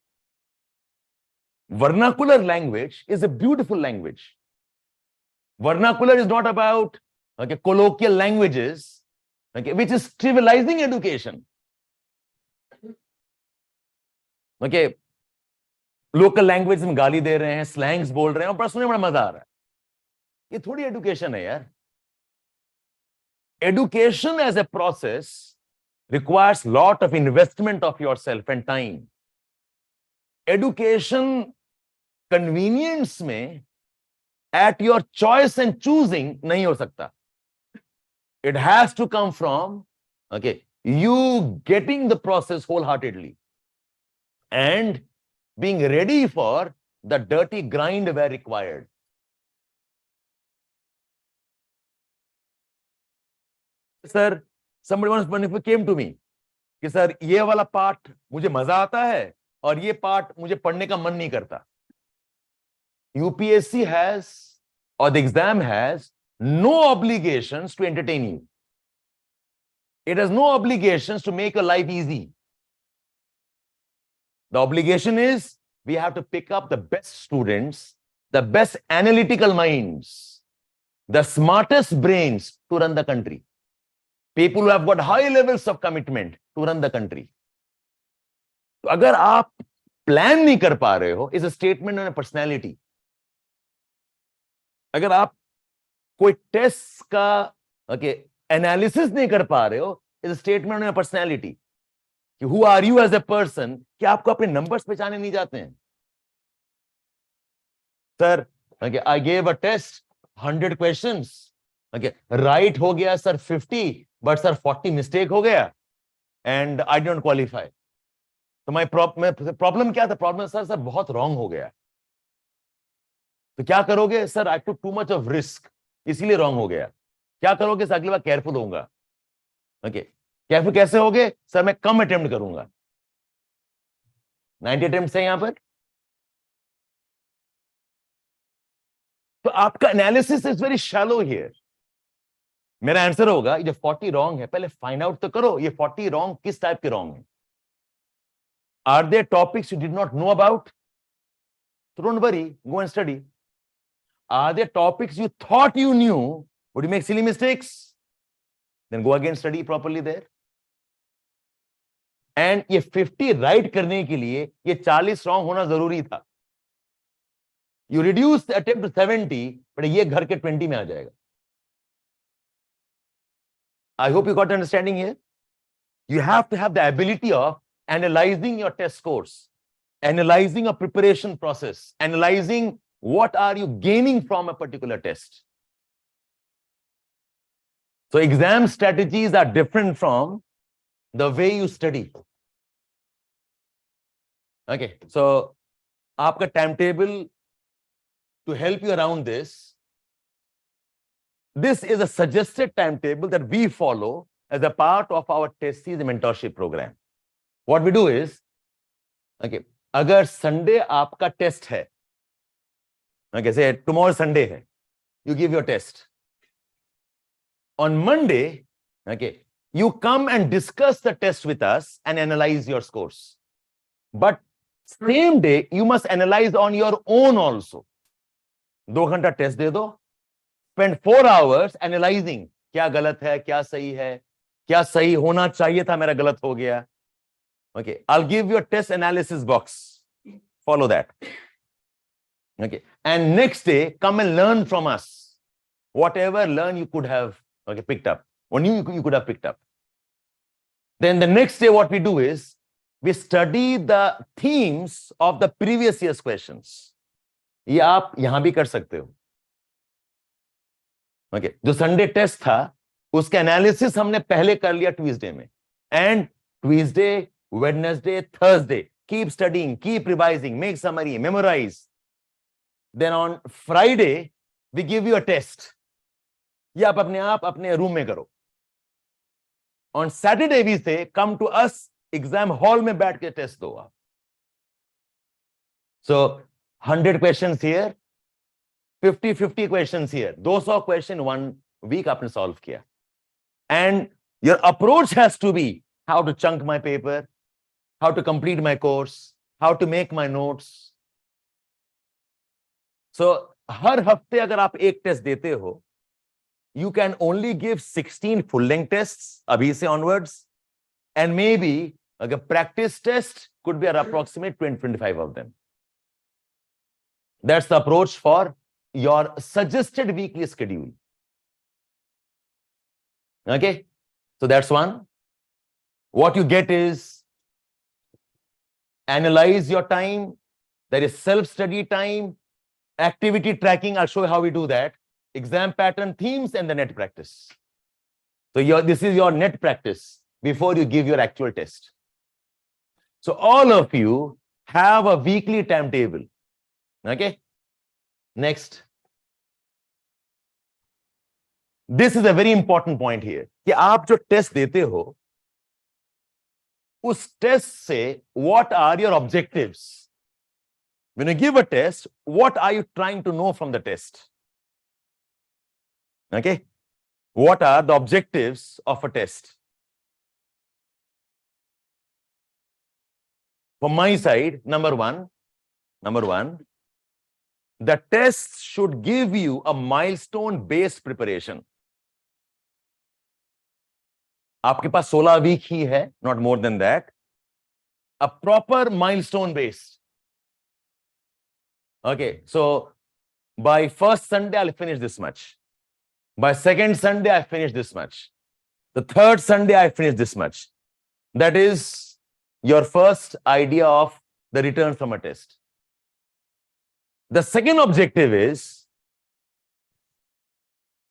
Vernacular language is a beautiful language. Vernacular is not about okay, colloquial languages, okay, which is trivializing education. Okay, local language में गाली दे रहे हैं, slangs बोल रहे हैं और बड़ा सुनने में बड़ा मजा आ रहा है. ये थोड़ी education है यार. education as a process requires lot of investment of yourself and time. Education convenience में at your choice and choosing नहीं हो सकता. It has to come from, okay, you getting the process wholeheartedly and being ready for the dirty grind where required. Sir, somebody once came to me कि sir ये वाला part मुझे मजा आता है और ये पार्ट मुझे पढ़ने का मन नहीं करता. UPSC has, or the exam has, no obligations to entertain you. It has no obligations to make your life easy. The obligation is we have to pick up the best students, the best analytical minds, the smartest brains to run the country. People who have got high levels of commitment to run the country. तो अगर आप plan नहीं कर पा रहे हो, is a statement on a personality. अगर आप कोई टेस्ट का एनालिसिस नहीं कर पा रहे हो, is a statement on your personality कि who are you as a person, कि आपको अपने नंबर्स पहचाने नहीं जाते हैं. Sir I gave a test 100 questions, right हो गया सर 50, बट सर 40 मिस्टेक हो गया एंड आई डोंट क्वालिफाई. तो माय प्रॉब्लम क्या था? प्रॉब्लम सर बहुत रॉन्ग हो गया. तो क्या करोगे? Sir I took too much of risk, इसीलिए रॉन्ग हो गया. क्या करोगे? सर अगली बार केयरफुल होऊंगा. केयरफुल कैसे होगे? सर मैं कम अटेम्प्ट करूंगा. 90 अटेम्प्ट है यहां पर. तो आपका analysis is very shallow here. मेरा आंसर होगा ये 40 रॉन्ग है, पहले फाइंड आउट तो करो ये 40 रॉन्ग किस टाइप के रॉन्ग है. Are there topics you did not know about? Don't worry, go and study. Are there topics you thought you knew? Would you make silly mistakes? Then go again, study properly there. And ये 50 right करने के लिए ये 40 wrong होना जरूरी था. You reduce the attempt to 70, but ये घर के 20 में आ जाएगा. I hope you got understanding here. You have to have the ability of analyzing your test scores, analyzing a preparation process, analyzing what are you gaining from a particular test. So exam strategies are different from the way you study. Okay, so aapka timetable to help you around this. This is a suggested timetable that we follow as a part of our test series mentorship program. What we do is, okay, agar Sunday aapka test hai, okay, say tomorrow Sunday hai, you give your test. On Monday, okay, you come and discuss the test with us and analyze your scores. But same day, you must analyze on your own also. 2 घंटा test दे दो, spend 4 hours analyzing क्या गलत है, क्या सही है, क्या सही होना चाहिए था, मेरा गलत हो गया. Okay, I'll give you a test analysis box. Follow that. Okay, and next day come and learn from us whatever you could have picked up, or you could have picked up. Then the next day what we do is we study the themes of the previous year's questions. ये आप यहां भी कर सकते हो. Okay, जो Sunday test था उसका एनालिसिस हमने पहले कर लिया ट्यूसडे में, and Tuesday, Wednesday, Thursday keep studying, keep revising, make summary, memorize. Then on Friday we give you a test. ये आप अपने रूम में करो. On Saturday we say come to us exam hall में बैठ के टेस्ट दो आप. So 100 questions here, 50 questions here, 200 question 1 week आपने सॉल्व किया. And your approach has to be how to chunk my paper, how to complete my course, how to make my notes. So हर हफ्ते अगर आप एक test देते हो, you can only give 16 full length tests अभी से onwards, and maybe अगर practice test could be approximate 20-25 of them. That's the approach for your suggested weekly schedule. Okay, so that's one. What you get is analyze your time. There is self-study time, activity tracking. I'll show you how we do that. Exam pattern, themes, and the net practice. So this is your net practice before you give your actual test. So all of you have a weekly timetable. Okay. Next. This is a very important point here. कि आप जो test देते हो, उस test से what are your objectives? When you give a test, what are you trying to know from the test? Okay. What are the objectives of a test? From my side, number one, the test should give you a milestone-based preparation. आपके पास 16 week ही है, not more than that. A proper milestone-based. Okay, so by first Sunday, I'll finish this much. By second Sunday, I finish this much. The third Sunday, I finish this much. That is your first idea of the return from a test. The second objective is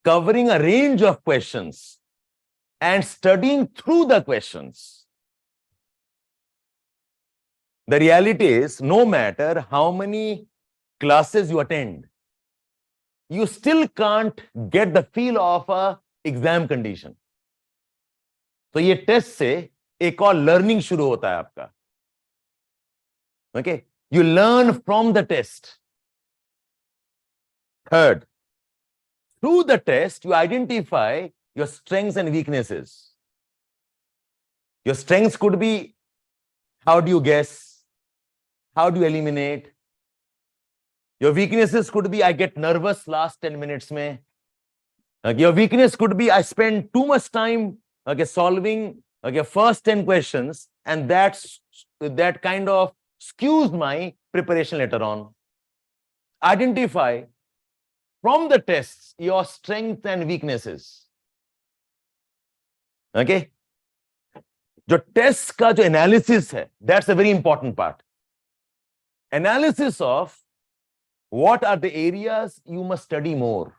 covering a range of questions and studying through the questions. The reality is, no matter how many classes you attend, you still can't get the feel of a exam condition. So ये test से एक और learning शुरू होता है आपका. Okay, you learn from the test. Third, through the test, you identify your strengths and weaknesses. Your strengths could be, how do you guess? How do you eliminate? Your weaknesses could be, I get nervous last 10 minutes mein. Your weakness could be, I spend too much time solving first 10 questions, and that kind of skews my preparation later on. Identify from the tests your strengths and weaknesses. Okay? जो test का जो analysis है, that's a very important part. Analysis of what are the areas you must study more.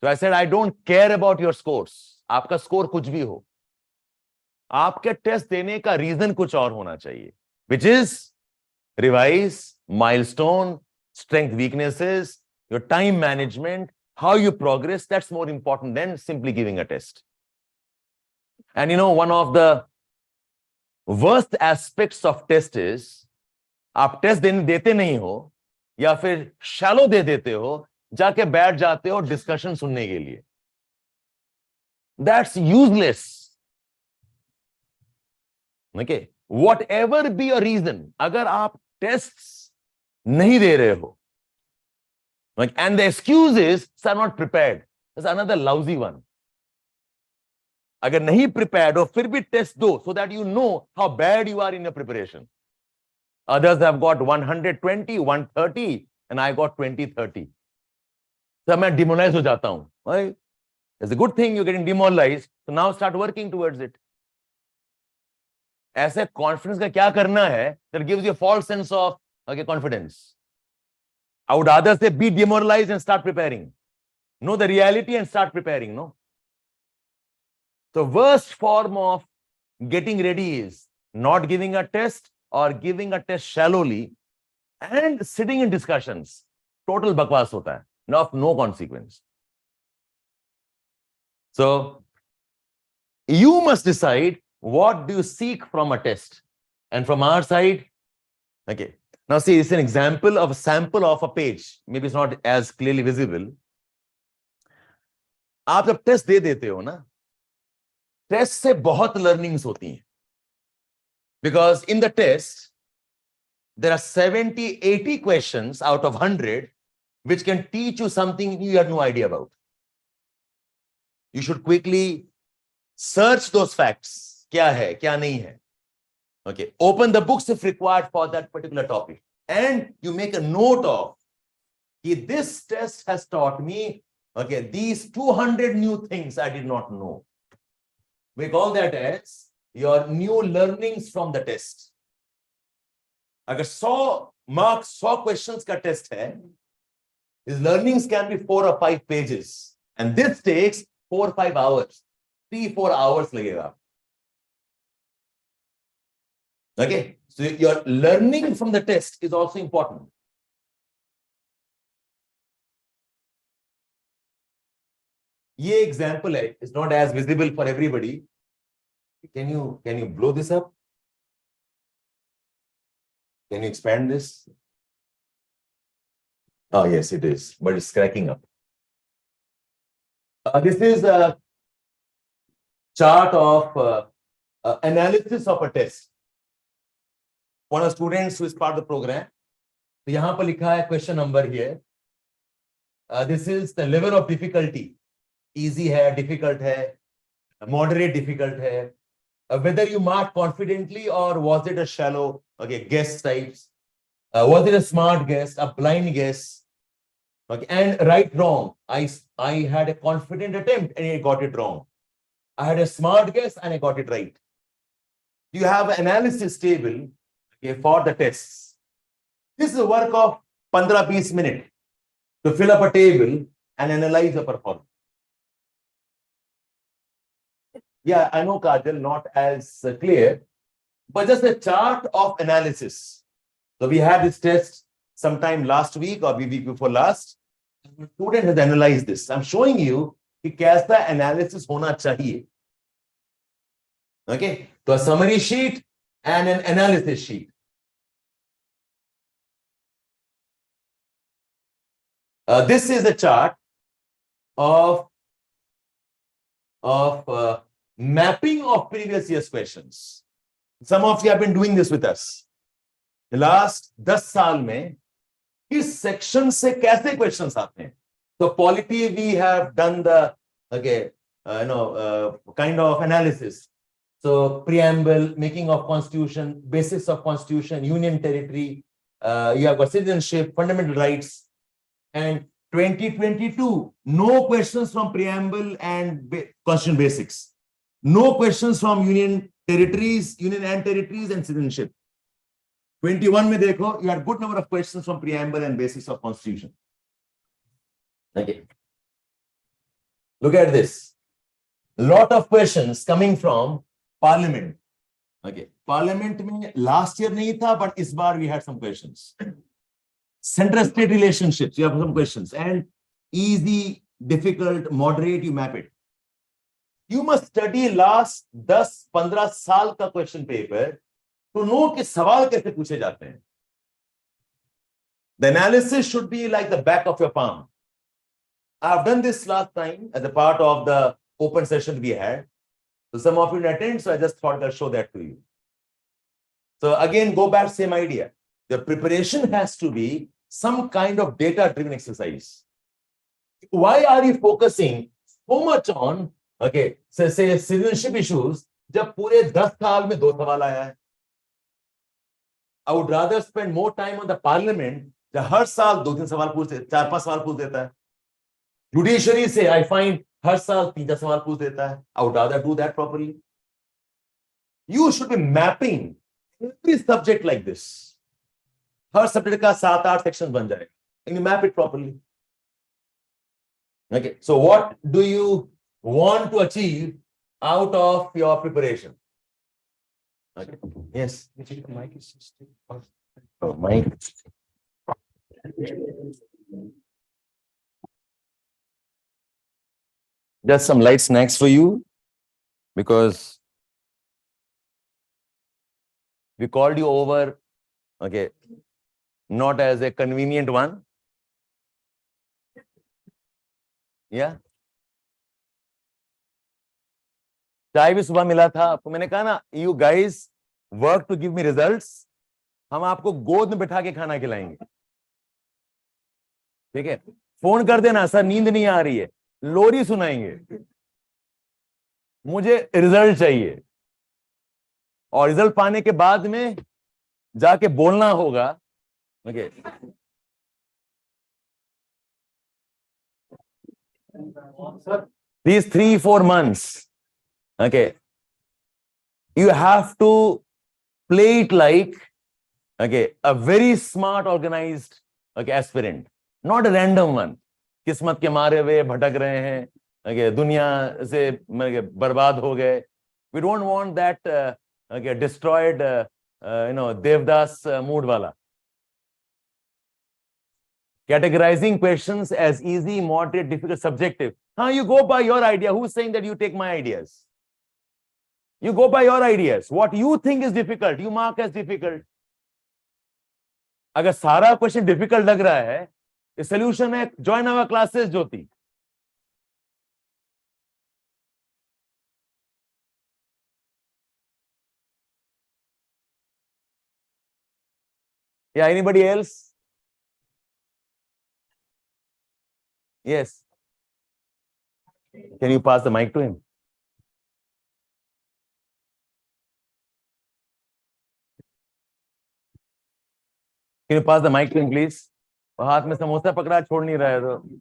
So I said, I don't care about your scores. आपका score कुछ भी हो, आपके test देने का रीजन कुछ और होना चाहिए, which is revise, milestone, strength, weaknesses, your time management, how you progress. That's more important than simply giving a test. And you know, one of the worst aspects of test is, आप test देते नहीं हो या फिर shallow दे देते हो, जाके बैठ जाते हो डिस्कशन सुनने के लिए. That's useless. Okay, whatever be your reason, अगर आप टेस्ट्स नहीं दे रहे हो, and the excuse is, sir, not prepared. That's another lousy one. अगर नहीं prepared हो, फिर भी टेस्ट दो, so that you know how bad you are in your preparation. Others have got 120, 130, and I got 20, 30. So मैं demoralize हो जाता हूं. Right? It's a good thing you're getting demoralized. So now start working towards it. ऐसे confidence का क्या करना है that gives you a false sense of confidence. I would rather say be demoralized and start preparing. Know the reality and start preparing. No. The worst form of getting ready is not giving a test or giving a test shallowly and sitting in discussions. Total bakwas hota hai. No consequence. So you must decide what do you seek from a test. And from our side, okay. Now see, it's an example of a sample of a page. Maybe it's not as clearly visible. आप जब test दे देते हो ना, test से बहुत learnings होती हैं. Because in the test, there are 70, 80 questions out of 100 which can teach you something you had no idea about. You should quickly search those facts. क्या है, क्या नहीं है. Okay, open the books if required for that particular topic. And you make a note of, this test has taught me Okay, these 200 new things I did not know. We call that as your new learnings from the test. अगर 100 marks, 100 questions का test है, his learnings can be 4 or 5 pages, and this takes 4 or 5 hours, 3-4 hours लगेगा. Okay, so your learning from the test is also important. ये example है, it's not as visible for everybody. Can you blow this up? Can you expand this? Oh yes, it is, but it's cracking up. This is a chart of analysis of a test. One of the students who is part of the program. तो यहाँ पर लिखा है question number here. This is the level of difficulty. Easy है, difficult है, moderate difficult है. Whether you mark confidently or was it a shallow, okay, guess types. Was it a smart guess, a blind guess? Okay, and right, wrong. I had a confident attempt and I got it wrong. I had a smart guess and I got it right. You have an analysis table, okay, for the tests. This is a work of 15-20 minutes to fill up a table and analyze the performance. Yeah, I know, Kajal, not as clear, but just a chart of analysis. So we had this test sometime last week or week before last. The student has analyzed this. I'm showing you कि कैसा analysis होना चाहिए. Okay, so a summary sheet and an analysis sheet. This is a chart of mapping of previous year's questions. Some of you have been doing this with us. The last 10 साल में किस section से कैसे questions आते हैं? So polity, we have done the kind of analysis. So preamble, making of constitution, basics of constitution, union territory, you have got citizenship, fundamental rights, and 2022, no questions from preamble and constitution basics. No questions from union and territories and citizenship. 21 में देखो, you had good number of questions from preamble and basics of constitution. Okay. Look at this. Lot of questions coming from parliament. Okay. Parliament में last year नहीं था, but इस बार we had some questions. Central state relationships, you have some questions. And easy, difficult, moderate, you map it. You must study last 10-15 साल का question paper to know कि सवाल कैसे पूछे जाते हैं. The analysis should be like the back of your palm. I have done this last time as a part of the open session we had. So some of you didn't attend, so I just thought I'll show that to you. So again, go back, same idea. The preparation has to be some kind of data-driven exercise. Why are you focusing so much on, okay, say citizenship issues, जब पूरे 10 साल में 2 सवाल आया है? I would rather spend more time on the parliament, जब हर साल 2-3 सवाल पूछते, 4-5 सवाल पूछ देता है. Judiciary से I find हर साल 3-4 सवाल पूछ देता है. I would rather do that properly. You should be mapping every subject like this. Her subject का 7-8 सेक्शन बन जाएगा. And you map it properly. Okay, so what do you want to achieve out of your preparation? Okay. Yes. Oh, mic. Just some light snacks for you, because we called you over, okay, not as a convenient one. Yeah. चाय भी सुबह मिला था आपको. मैंने कहा ना, you guys work to give me results. हम आपको गोद में बिठा के खाना खिलाएंगे. ठीक है, फोन कर देना, सर नींद नहीं आ रही है, लोरी सुनाएंगे, मुझे रिजल्ट चाहिए. और रिजल्ट पाने के बाद में जाके बोलना होगा. Okay, These 3-4 months, okay, you have to play it like, okay, a very smart, organized, okay, aspirant, not a random one. किस्मत के मारे हुए भटक रहे हैं, okay, दुनिया से बर्बाद हो गए. We don't want that, okay, destroyed, Devdas mood wala. Categorizing questions as easy, moderate, difficult, subjective. You go by your idea. Who's saying that you take my ideas? You go by your ideas. What you think is difficult, you mark as difficult. अगर सारा question difficult लग रहा है, solution है join our classes Jyoti. Yeah, anybody else? Yes. Can you pass the mic to him? Can you pass the mic to him, please? हाथ में समोसा पकड़ा, छोड़ नहीं रहा है तो.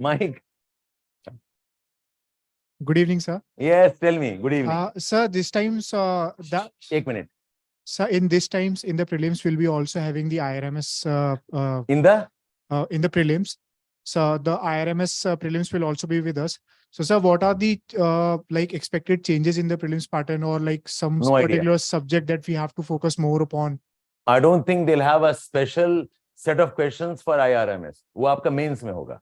Mic. Good evening, sir. Yes, tell me. Good evening. Sir, this times एक minute. sir, in this times in the prelims we'll be also having the IRMS In the? in the prelims. So the IRMS prelims will also be with us. So sir, what are the like expected changes in the prelims pattern, or like some No idea. particular subject that we have to focus more upon? I don't think they'll have a special set of questions for IRMS. वो आपका mains में होगा.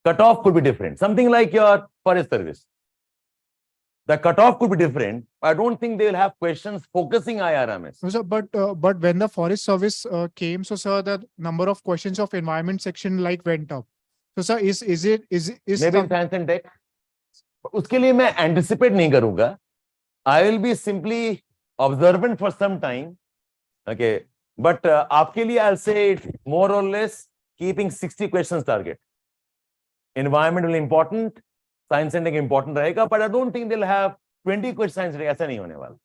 Cutoff could be different. Something like your forest service. The cutoff could be different. I don't think they will have questions focusing IRMS. No, sir, but when the forest service came, so sir, the number of questions of environment section like went up. So sir, is Maybe in science and tech. उसके लिए मैं anticipate नहीं करूँगा. I will be simply observant for some time. Okay. But आपके लिए I'll say it more or less keeping 60 questions target. Environment will important, science and tech important रहेगा, but I don't think they'll have 20 questions science and tech. ऐसा नहीं होने वाला.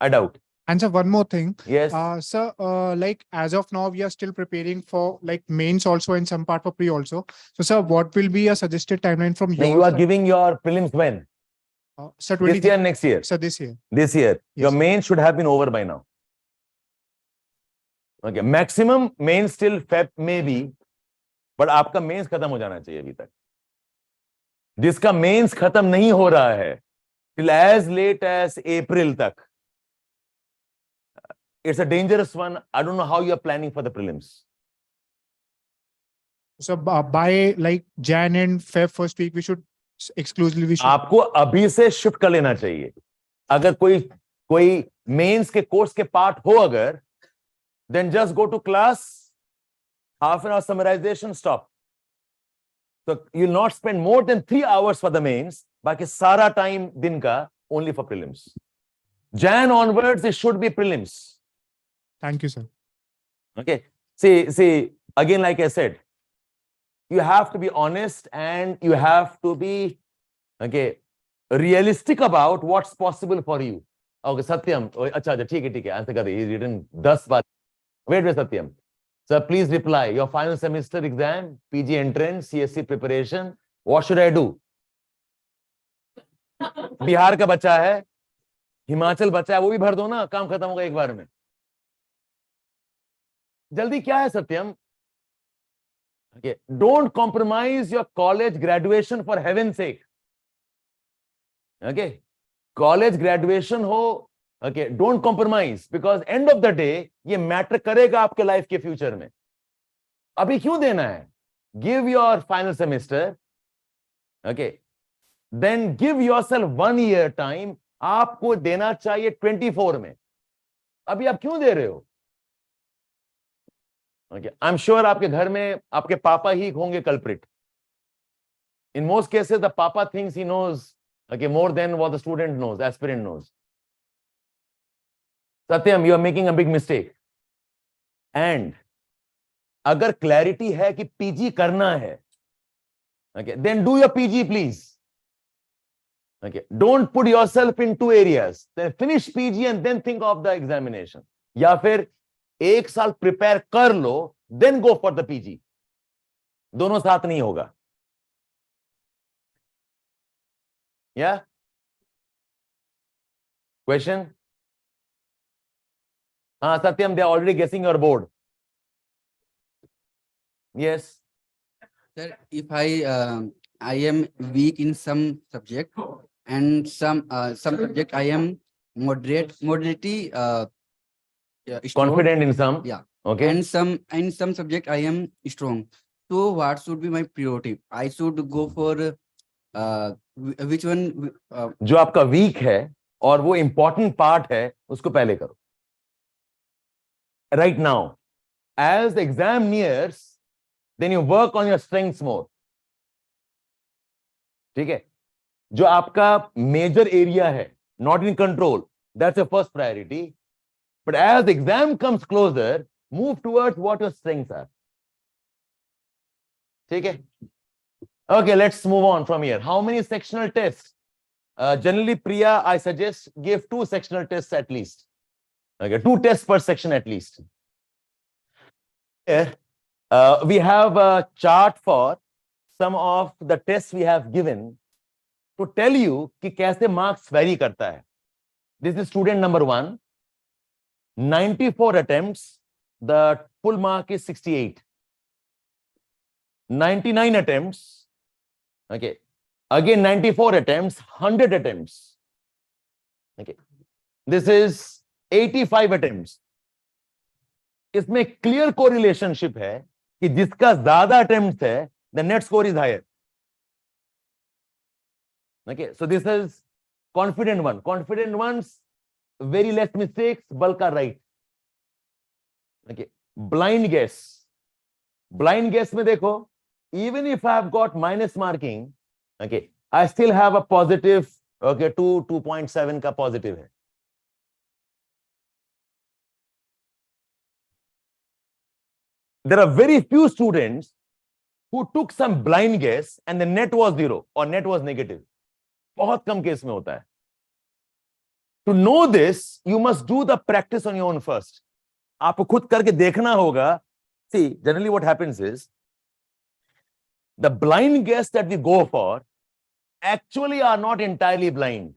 I doubt. And sir, one more thing. Yes. Sir, like as of now, we are still preparing for like mains also and some part for pre also. So sir, what will be a suggested timeline from Now, your you are side? giving your prelims when? Sir, This year, next year? Sir, this year. This year. Your sir. main should have been over by now. Okay. Maximum main still Feb maybe, but आपका mains खत्म हो जाना चाहिए अभी तक. जिसका mains खत्म नहीं हो रहा है till as late as April तक. It's a dangerous one. I don't know how you are planning for the prelims. So by like Jan and Feb first week, we should exclusively. आपको अभी से shift कर लेना चाहिए. अगर कोई mains के कोर्स के पार्ट हो अगर, then just go to class, half an hour summarization, stop. So you'll not spend more than 3 hours for the mains. बाकी सारा time दिन का only for prelims. Jan onwards, it should be prelims. Thank you, sir. Okay. See, again, like I said, you have to be honest and you have to be, okay, realistic about what's possible for you. Okay, Satyam. अच्छा, ठीक है, answer कर दे. He's written 10 bar. Wait, Satyam. Sir, please reply. Your final semester exam, PG entrance, CSE preparation. What should I do? Bihar का बच्चा है, हिमाचल बच्चा है, वो भी भर दो ना, काम खत्म होगा एक बार में. जल्दी क्या है सत्यम? Okay, don't compromise your college graduation for heaven's sake. Okay, college graduation हो, okay, don't compromise because end of the day ये matter करेगा आपके life के future में. अभी क्यों देना है? Give your final semester, okay, then give yourself 1 year time. आपको देना चाहिए 24 में. अभी आप क्यों दे रहे हो? Okay, I'm sure आपके घर में आपके पापा ही होंगे culprit. In most cases, the papa thinks he knows, okay, more than what the student knows, aspirant knows. Satyam, you are making a big mistake. And अगर clarity है कि PG करना है, okay, then do your PG, please. Okay, don't put yourself in 2 areas. Then finish PG and then think of the examination. या फिर 1 साल prepare कर लो, then go for the PG. दोनों साथ नहीं होगा. Yeah? Question? Satyam, they are already guessing your board. Yes. Sir, if I am weak in some subject and some subject I am moderately strong, Confident in some. yeah, Okay. and some subject I am strong. So what should be my priority? I should go for which one? जो आपका week है और वो important part है उसको पहले करो. Right now, as the exam nears, then you work on your strengths more. ठीक है? जो आपका मेजर एरिया है, not in control, that's your first priority. But as the exam comes closer, move towards what your strengths are. ठीक है? Okay, let's move on from here. How many sectional tests? Generally, Priya, I suggest give 2 sectional tests at least. Okay, 2 tests per section at least. Here, we have a chart for some of the tests we have given to tell you कि कैसे marks vary करता है. This is student number 1. 94 attempts, the full mark is 68. 99 attempts, okay. Again 94 attempts, 100 attempts. Okay. This is 85 attempts. इसमें clear correlationship है कि जिसका ज्यादा attempts है, the net score is higher. Okay, so this is confident one. Confident ones, very less mistakes, bulk are right. Okay, blind guess. Blind guess में देखो, even if I have got minus marking, okay, I still have a positive, okay, 2.7 का positive है. There are very few students who took some blind guess and the net was 0 or net was negative. बहुत कम case में होता है. To know this, you must do the practice on your own first. आपको खुद करके देखना होगा. See, generally what happens is, the blind guess that we go for actually are not entirely blind.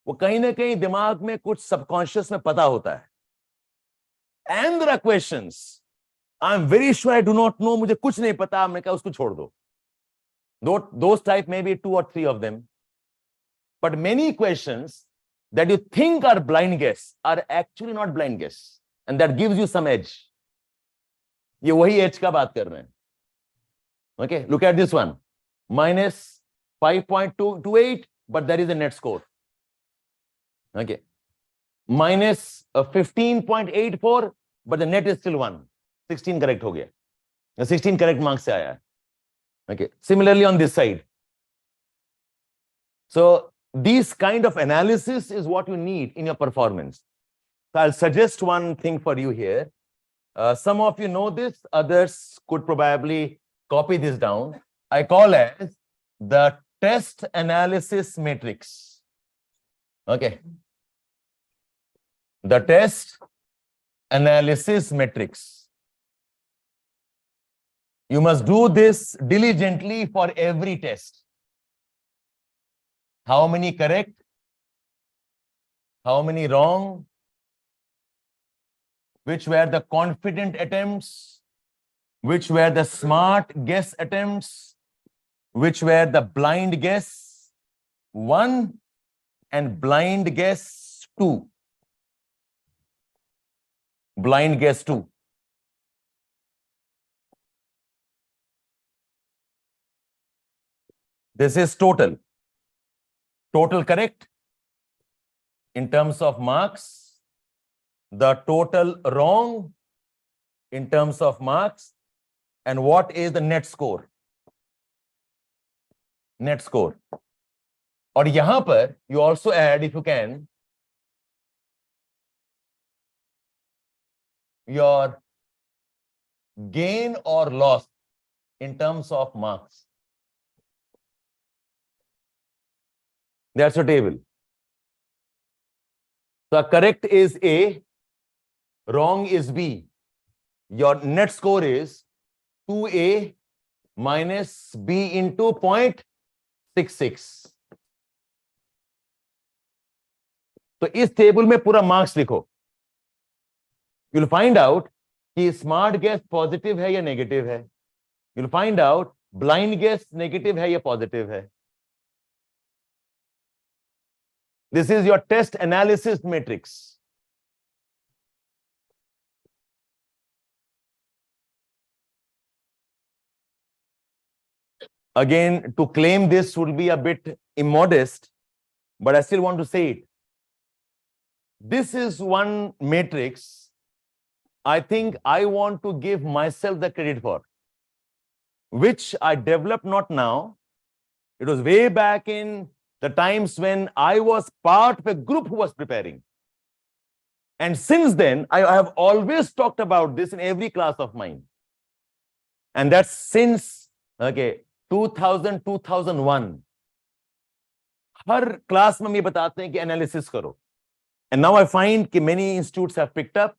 वो कहीं ना कहीं दिमाग में कुछ subconscious में पता होता है. And there are questions. I'm very sure I do not know. मुझे कुछ नहीं पता. मैंने कहा उसको छोड़ दो. Those type maybe 2 or 3 of them. But many questions that you think are blind guess are actually not blind guess. And that gives you some edge. ये वही edge का बात कर रहे हैं. Okay, look at this one. Minus 5.228, but there is a net score. Okay. Minus 15.84, but the net is still 1. 16 correct हो गया. 16 correct marks से आया है. Okay. Similarly on this side. So these kind of analysis is what you need in your performance. So I'll suggest one thing for you here. Some of you know this, others could probably copy this down. I call as the test analysis matrix. Okay. The test analysis matrix. You must do this diligently for every test. How many correct? How many wrong? Which were the confident attempts? Which were the smart guess attempts? Which were the blind guess 1 and blind guess 2? Blind guess 2. This is total. Total correct in terms of marks. The total wrong in terms of marks. And what is the net score? Net score. और यहां पर you also add, if you can, your gain or loss in terms of marks. That's your table. So correct is A, wrong is B. Your net score is 2A minus B into 0.66. तो इस table में पूरा marks लिखो. You'll find out कि smart guess positive है या negative है. You'll find out blind guess negative है या पॉजिटिव है. This is your test analysis matrix. Again, to claim this would be a bit immodest, but I still want to say it. This is one matrix I think I want to give myself the credit for, which I developed not now. It was way back in the times when I was part of a group who was preparing. And since then, I have always talked about this in every class of mine. And that's since, 2000, 2001. Her class में ये बताते हैं कि analysis करो. And now I find कि many institutes have picked up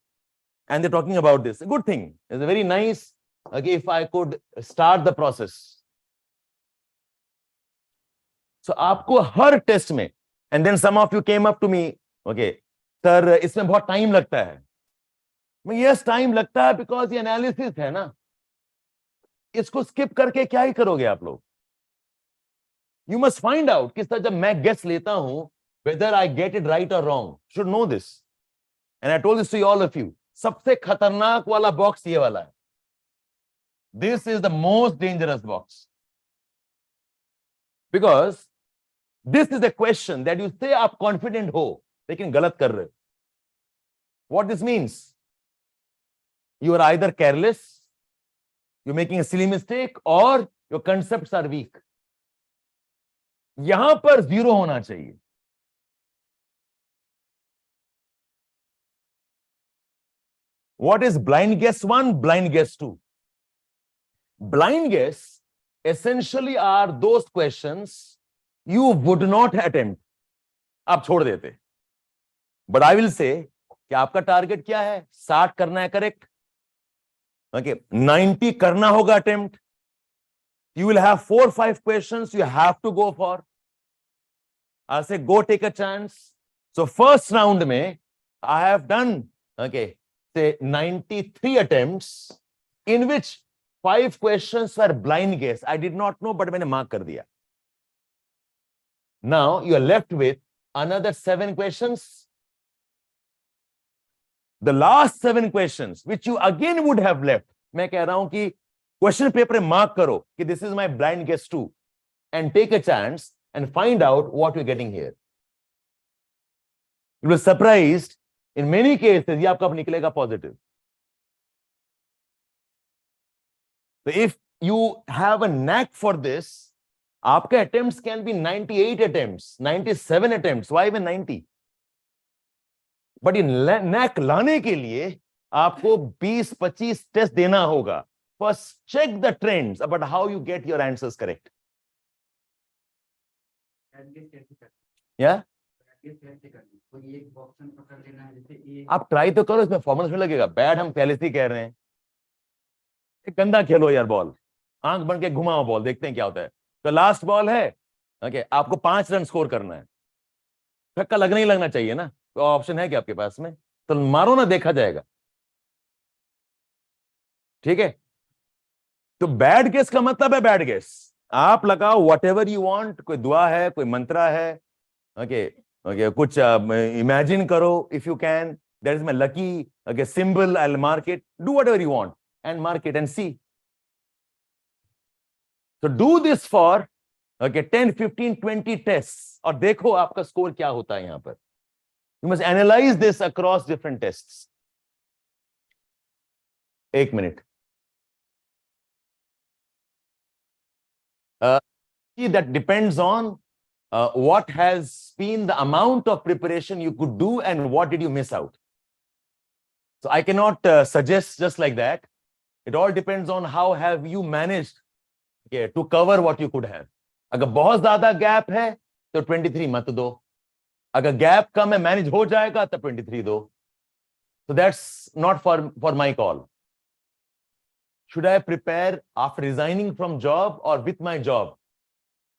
and they're talking about this. A good thing. It's very nice. Okay, if I could start the process. So आपको हर test में, and then some of you came up to me, okay, sir इसमें बहुत time लगता है. Yes, time लगता है because ये analysis है ना. इसको स्किप करके क्या ही करोगे आप लोग? You must find out किस तरह जब मैं गेस लेता हूं, whether I get it right or wrong. Should know this. And I told this to all of you. सबसे खतरनाक वाला बॉक्स ये वाला है. This is the most dangerous box. Because this is the question that you say आप confident हो, लेकिन गलत कर रहे हो. What this means? You are either careless, you're making a silly mistake, or your concepts are weak. यहां पर 0 होना चाहिए. What is blind guess 1, blind guess 2? Blind guess essentially are those questions you would not attempt. आप छोड़ देते. But I will say कि आपका target क्या है? 60 करना है करेक्ट. Okay, 90 करना होगा attempt. You will have 4 or 5 questions you have to go for. I'll say go take a chance. So first round में I have done, okay, say 93 attempts in which 5 questions were blind guess. I did not know, but मैंने mark कर दिया. Now you are left with another 7 questions. The last 7 questions, which you again would have left. मैं कह रहा हूं कि question paper में mark करो कि this is my blind guess 2 and take a chance and find out what you're getting here. You will be surprised. In many cases, ये आपका निकलेगा positive. So if you have a knack for this, आपके attempts can be 98 attempts, 97 attempts. Why even 90? But in knack लाने के लिए आपको 20-25 test देना होगा. First, check the trends about how you get your answers correct. Yeah? आप try तो करो, इसमें फॉर्मूला लगेगा. बैड हम पहले से ही कह रहे हैं. एक गंदा खेलो यार बॉल, आंख बन के घुमाओ बॉल, देखते हैं क्या होता है. तो लास्ट बॉल है, ओके, आपको 5 रन स्कोर करना है. छक्का लगना ही लगना चाहिए ना. तो ऑप्शन है क्या आपके पास में? तो मारो ना, देखा जाएगा. ठीक है. तो बैड गेस का मतलब है बैड गेस. आप लगाओ वट एवर यू वांट. कोई दुआ है, कोई मंत्रा है, ओके ओके, कुछ इमेजिन करो if you can. That is my lucky okay symbol. I will mark it. Do whatever you want and mark it and see. So do this for okay 10, 15, 20 tests और देखो आपका score क्या होता है यहां पर. You must analyze this across different tests. 1 minute. That depends on what has been the amount of preparation you could do and what did you miss out. So I cannot suggest just like that. It all depends on how have you managed to cover what you could have. अगर बहुत ज्यादा gap है तो 23 मत दो. अगर gap कम है, manage हो जाएगा, तो 23 दो. So that's not for my call. Should I prepare after resigning from job or with my job?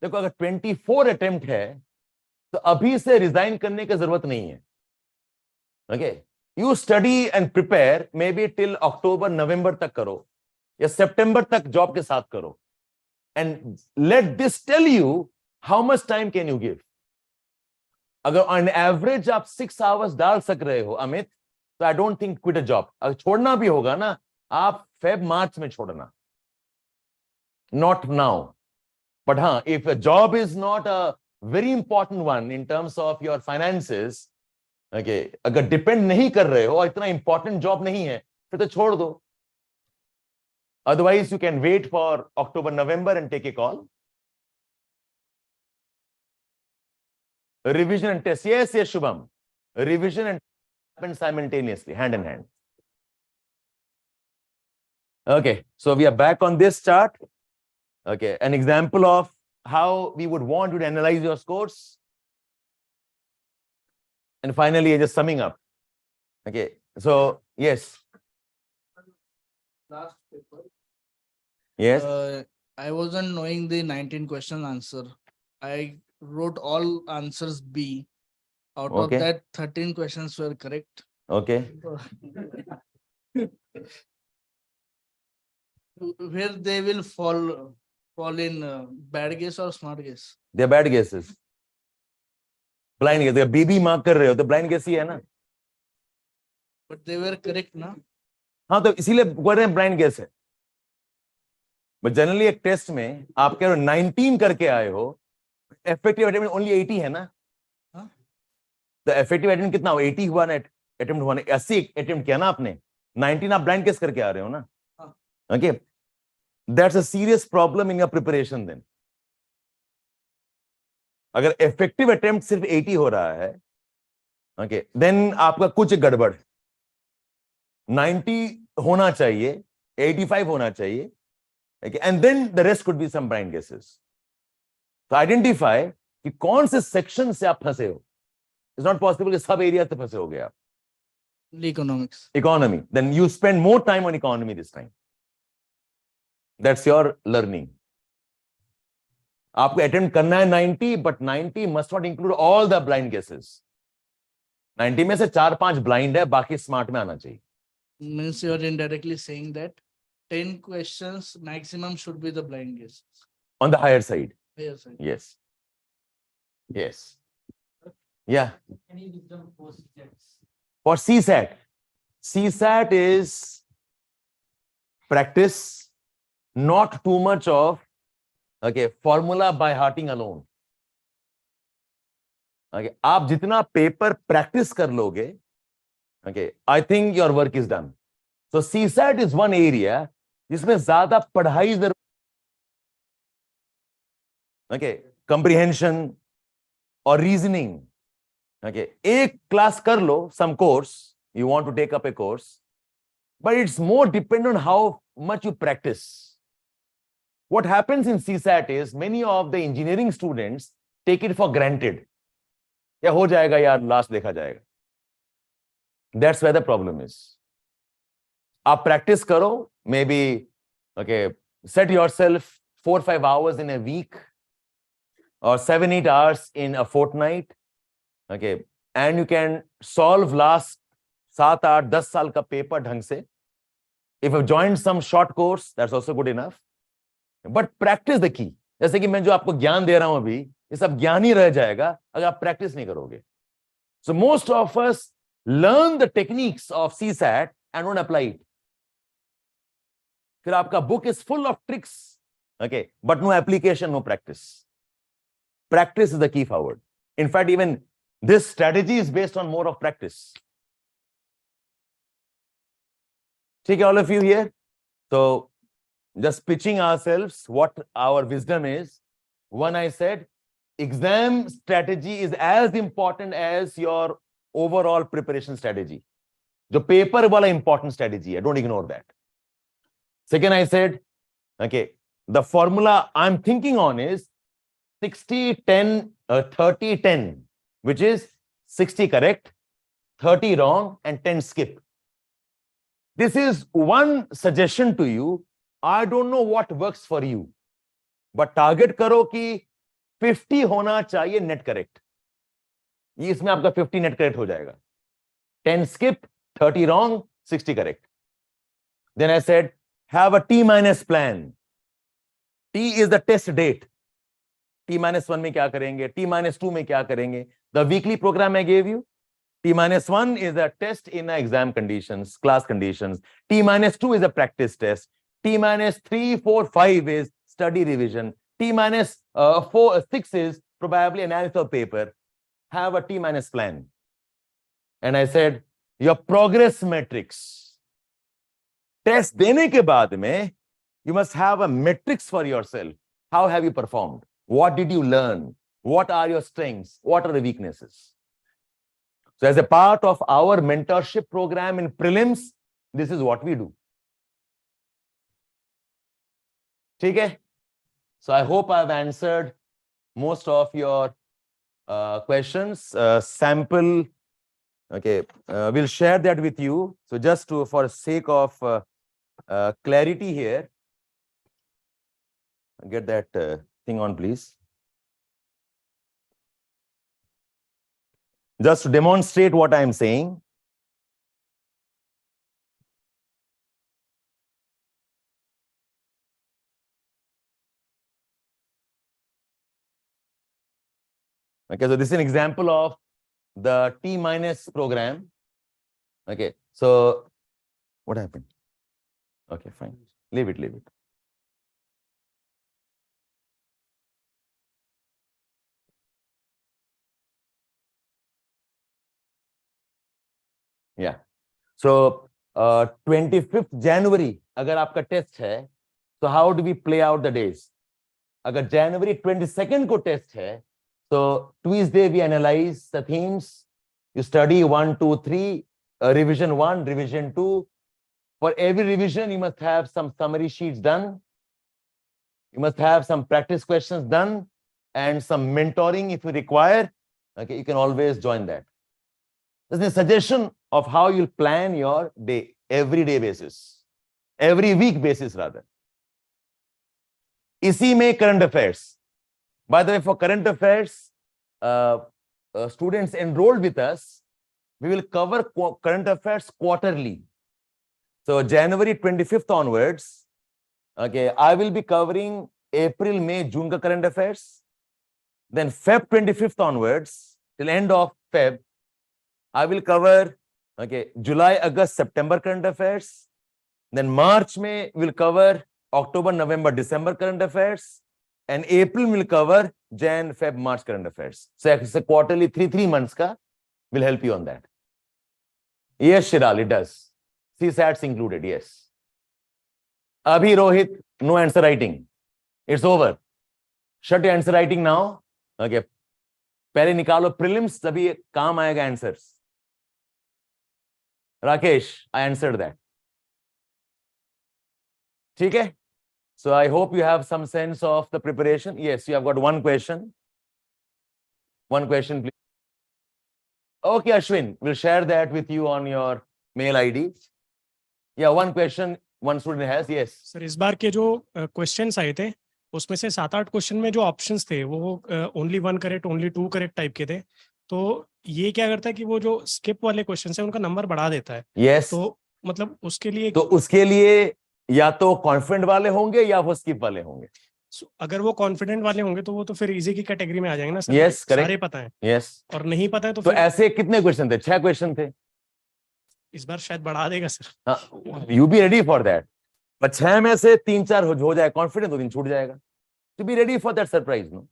देखो, अगर 24 अटेम्प्ट है तो अभी से रिजाइन करने की जरूरत नहीं है. Okay, you study and prepare maybe till October, November तक करो या September तक job के साथ करो, and let this tell you how much time can you give. अगर on average आप 6 hours डाल सक रहे हो अमित, तो I don't think quit a job. अगर छोड़ना भी होगा ना, आप Feb March में छोड़ना, not now. But हाँ, if a job is not a very important one in terms of your finances, okay, अगर depend नहीं कर रहे हो और इतना important job नहीं है, फिर तो छोड़ दो. Otherwise, you can wait for October, November and take a call. Revision and test. Yes, yes, Shubham. Revision and happen simultaneously, hand in hand. Okay, so we are back on this chart. Okay, an example of how we would want you to analyze your scores. And finally, just summing up. Okay, so yes. Last paper. Yes. I wasn't knowing the 19 question answer. I wrote all answers B. Out Okay. of that, 13 questions were correct. Okay. Where they will fall in bad guess or smart guess. They're bad guesses. Blind guess. BB mark कर रहे हो तो blind guess ही है ना. But they were correct, na? हाँ तो इसीलिए बोल रहे हैं blind guess है. But generally एक टेस्ट में आप कह रहे हो 19 करके आए हो, effective attempt only 80 है ना. हाँ? तो effective attempt कितना हो? 80 हुआ ना, attempt हुआ ना, 80 attempt किया ना आपने. 19 आप blind guess करके आ रहे हो ना. हाँ. Okay. That's a serious problem in your preparation then. अगर effective attempt सिर्फ 80 हो रहा है, okay, then आपका कुछ गड़बड़. 90 होना चाहिए, 85 होना चाहिए, okay, and then the rest could be some blind guesses. तो identify कि कौन से section से आप फंसे हो. It's not possible कि सब area से फंसे हो गए आप. Economics. Economy. Then you spend more time on economy this time. That's your learning. आपको attempt करना है 90, but 90 must not include all the blind guesses. 90 में से 4-5 blind है, बाकी smart में आना चाहिए. Means you are indirectly saying that 10 questions maximum should be the blind guesses. On the higher side. Higher side. Yes. Yes. Yeah. Any wisdom for CSATs? For CSAT. CSAT is practice, not too much of, okay, formula by hearting alone. Okay, आप जितना paper practice कर लोगे, okay, I think your work is done. So CSAT is one area जिसमें ज्यादा पढ़ाई जरूर, okay, comprehension or reasoning. Okay, एक class कर लो, some course, you want to take up a course, but it's more dependent on how much you practice. What happens in CSAT is many of the engineering students take it for granted. या हो जाएगा यार, last देखा जाएगा. That's where the problem is. आप practice करो, maybe, okay, set yourself 4-5 hours in a week or 7-8 hours in a fortnight. Okay, and you can solve last 7-8-10 साल का पेपर ढंग से. If you join some short course, that's also good enough. But practice the key. जैसे कि मैं जो आपको ज्ञान दे रहा हूं अभी, ये सब ज्ञान ही रह जाएगा अगर आप प्रैक्टिस नहीं करोगे. So most of us learn the techniques of CSAT and don't apply it. फिर आपका book is full of tricks, okay, but no application, no practice. Practice is the key forward. In fact, even this strategy is based on more of practice. Take all of you here. So just pitching ourselves what our wisdom is. One, I said, exam strategy is as important as your overall preparation strategy. The paper wala important strategy, don't ignore that. Second, I said, okay, the formula I'm thinking on is 60-10, 30-10, which is 60 correct, 30 wrong, and 10 skip. This is one suggestion to you. I don't know what works for you, but target करो कि 50 होना चाहिए net correct. ये इसमें आपका 50 net correct हो जाएगा. 10 skip, 30 wrong, 60 correct. Then I said, have a T minus plan. T is the test date. T minus 1 में क्या करेंगे? T minus 2 में क्या करेंगे? The weekly program I gave you. T minus 1 is a test in exam conditions, class conditions. T minus 2 is a practice test. T minus 3, 4, 5 is study revision. T minus 6 is probably analysis of paper. Have a T minus plan. And I said, your progress metrics. Test देने के बाद में, you must have a metrics for yourself. How have you performed? What did you learn? What are your strengths? What are the weaknesses? So as a part of our mentorship program in prelims, this is what we do. Okay? So I hope I've answered most of your questions. Sample, okay, we'll share that with you. So just for sake of clarity here, get that thing on, please. Just to demonstrate what I'm saying. Okay, so this is an example of the T minus program. Okay, so what happened? Okay, fine. Leave it, leave it. Yeah. So 25th January, अगर आपका test है, so how do we play out the days? अगर January 22nd को test है, so Tuesday we analyze the themes. You study 1, 2, 3, revision 1, revision 2. For every revision, you must have some summary sheets done. You must have some practice questions done and some mentoring if you require. Okay, you can always join that. This is a suggestion of how you'll plan your day, everyday basis, every week basis rather. इसी में current affairs. By the way, for current affairs, students enrolled with us, we will cover current affairs quarterly. So January 25th onwards, okay, I will be covering April, May, June ka current affairs. Then Feb 25th onwards, till end of Feb, I will cover, okay, July, August, September current affairs. Then March, May, we'll cover October, November, December current affairs. And April will cover Jan, Feb, March current affairs. So it's a quarterly, three months ka will help you on that. Yes, Shiral, it does. CSATs included, yes. Abhi Rohit, no answer writing. It's over. Shut your answer writing now. Okay. पहले निकालो prelims, तभी काम आएगा answers. Rakesh, I answered that. ठीक है? So I hope you have some sense of the preparation. Yes, you have got one question. One question, please. Okay, Ashwin, we'll share that with you on your mail ID. Yeah, one question one student has. Yes. Sir इस बार के जो questions आए थे उसमें से 7-8 question में जो options थे वो only 1 correct only 2 correct type के थे, तो ये क्या करता है कि वो जो स्किप वाले क्वेश्चंस है उनका नंबर बढ़ा देता है. Yes. तो मतलब उसके लिए या तो कॉन्फिडेंट वाले होंगे या वो स्किप वाले होंगे. अगर वो कॉन्फिडेंट वाले होंगे तो वो तो फिर इजी की कैटेगरी में आ जाएंगे ना सर. Yes, correct. सारे पता है. Yes. और नहीं पता है तो फिर ऐसे कितने क्वेश्चन थे? 6 क्वेश्चन थे. इस बार शायद बढ़ा देगा sir. You be ready for that. पर 6 में से 3-4 हो जाए कॉन्फिडेंट, 2 दिन छूट जाएगा. To be ready for that surprise, no?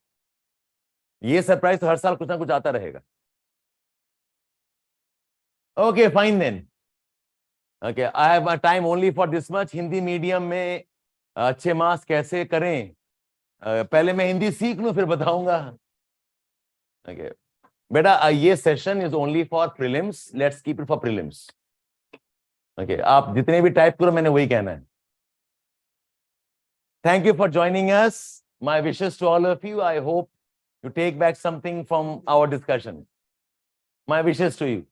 ये सरप्राइज तो हर साल कुछ ना कुछ आता रहेगा. Okay, fine then. Okay, I have a time only for this much. Hindi medium में अच्छे मार्क्स कैसे करें? पहले मैं हिंदी सीख लूं फिर बताऊंगा. Okay, बेटा ये session is only for prelims. Let's keep it for prelims. Okay, आप जितने भी टाइप करो मैंने वही कहना है. Thank you for joining us. My wishes to all of you. I hope you take back something from our discussion. My wishes to you.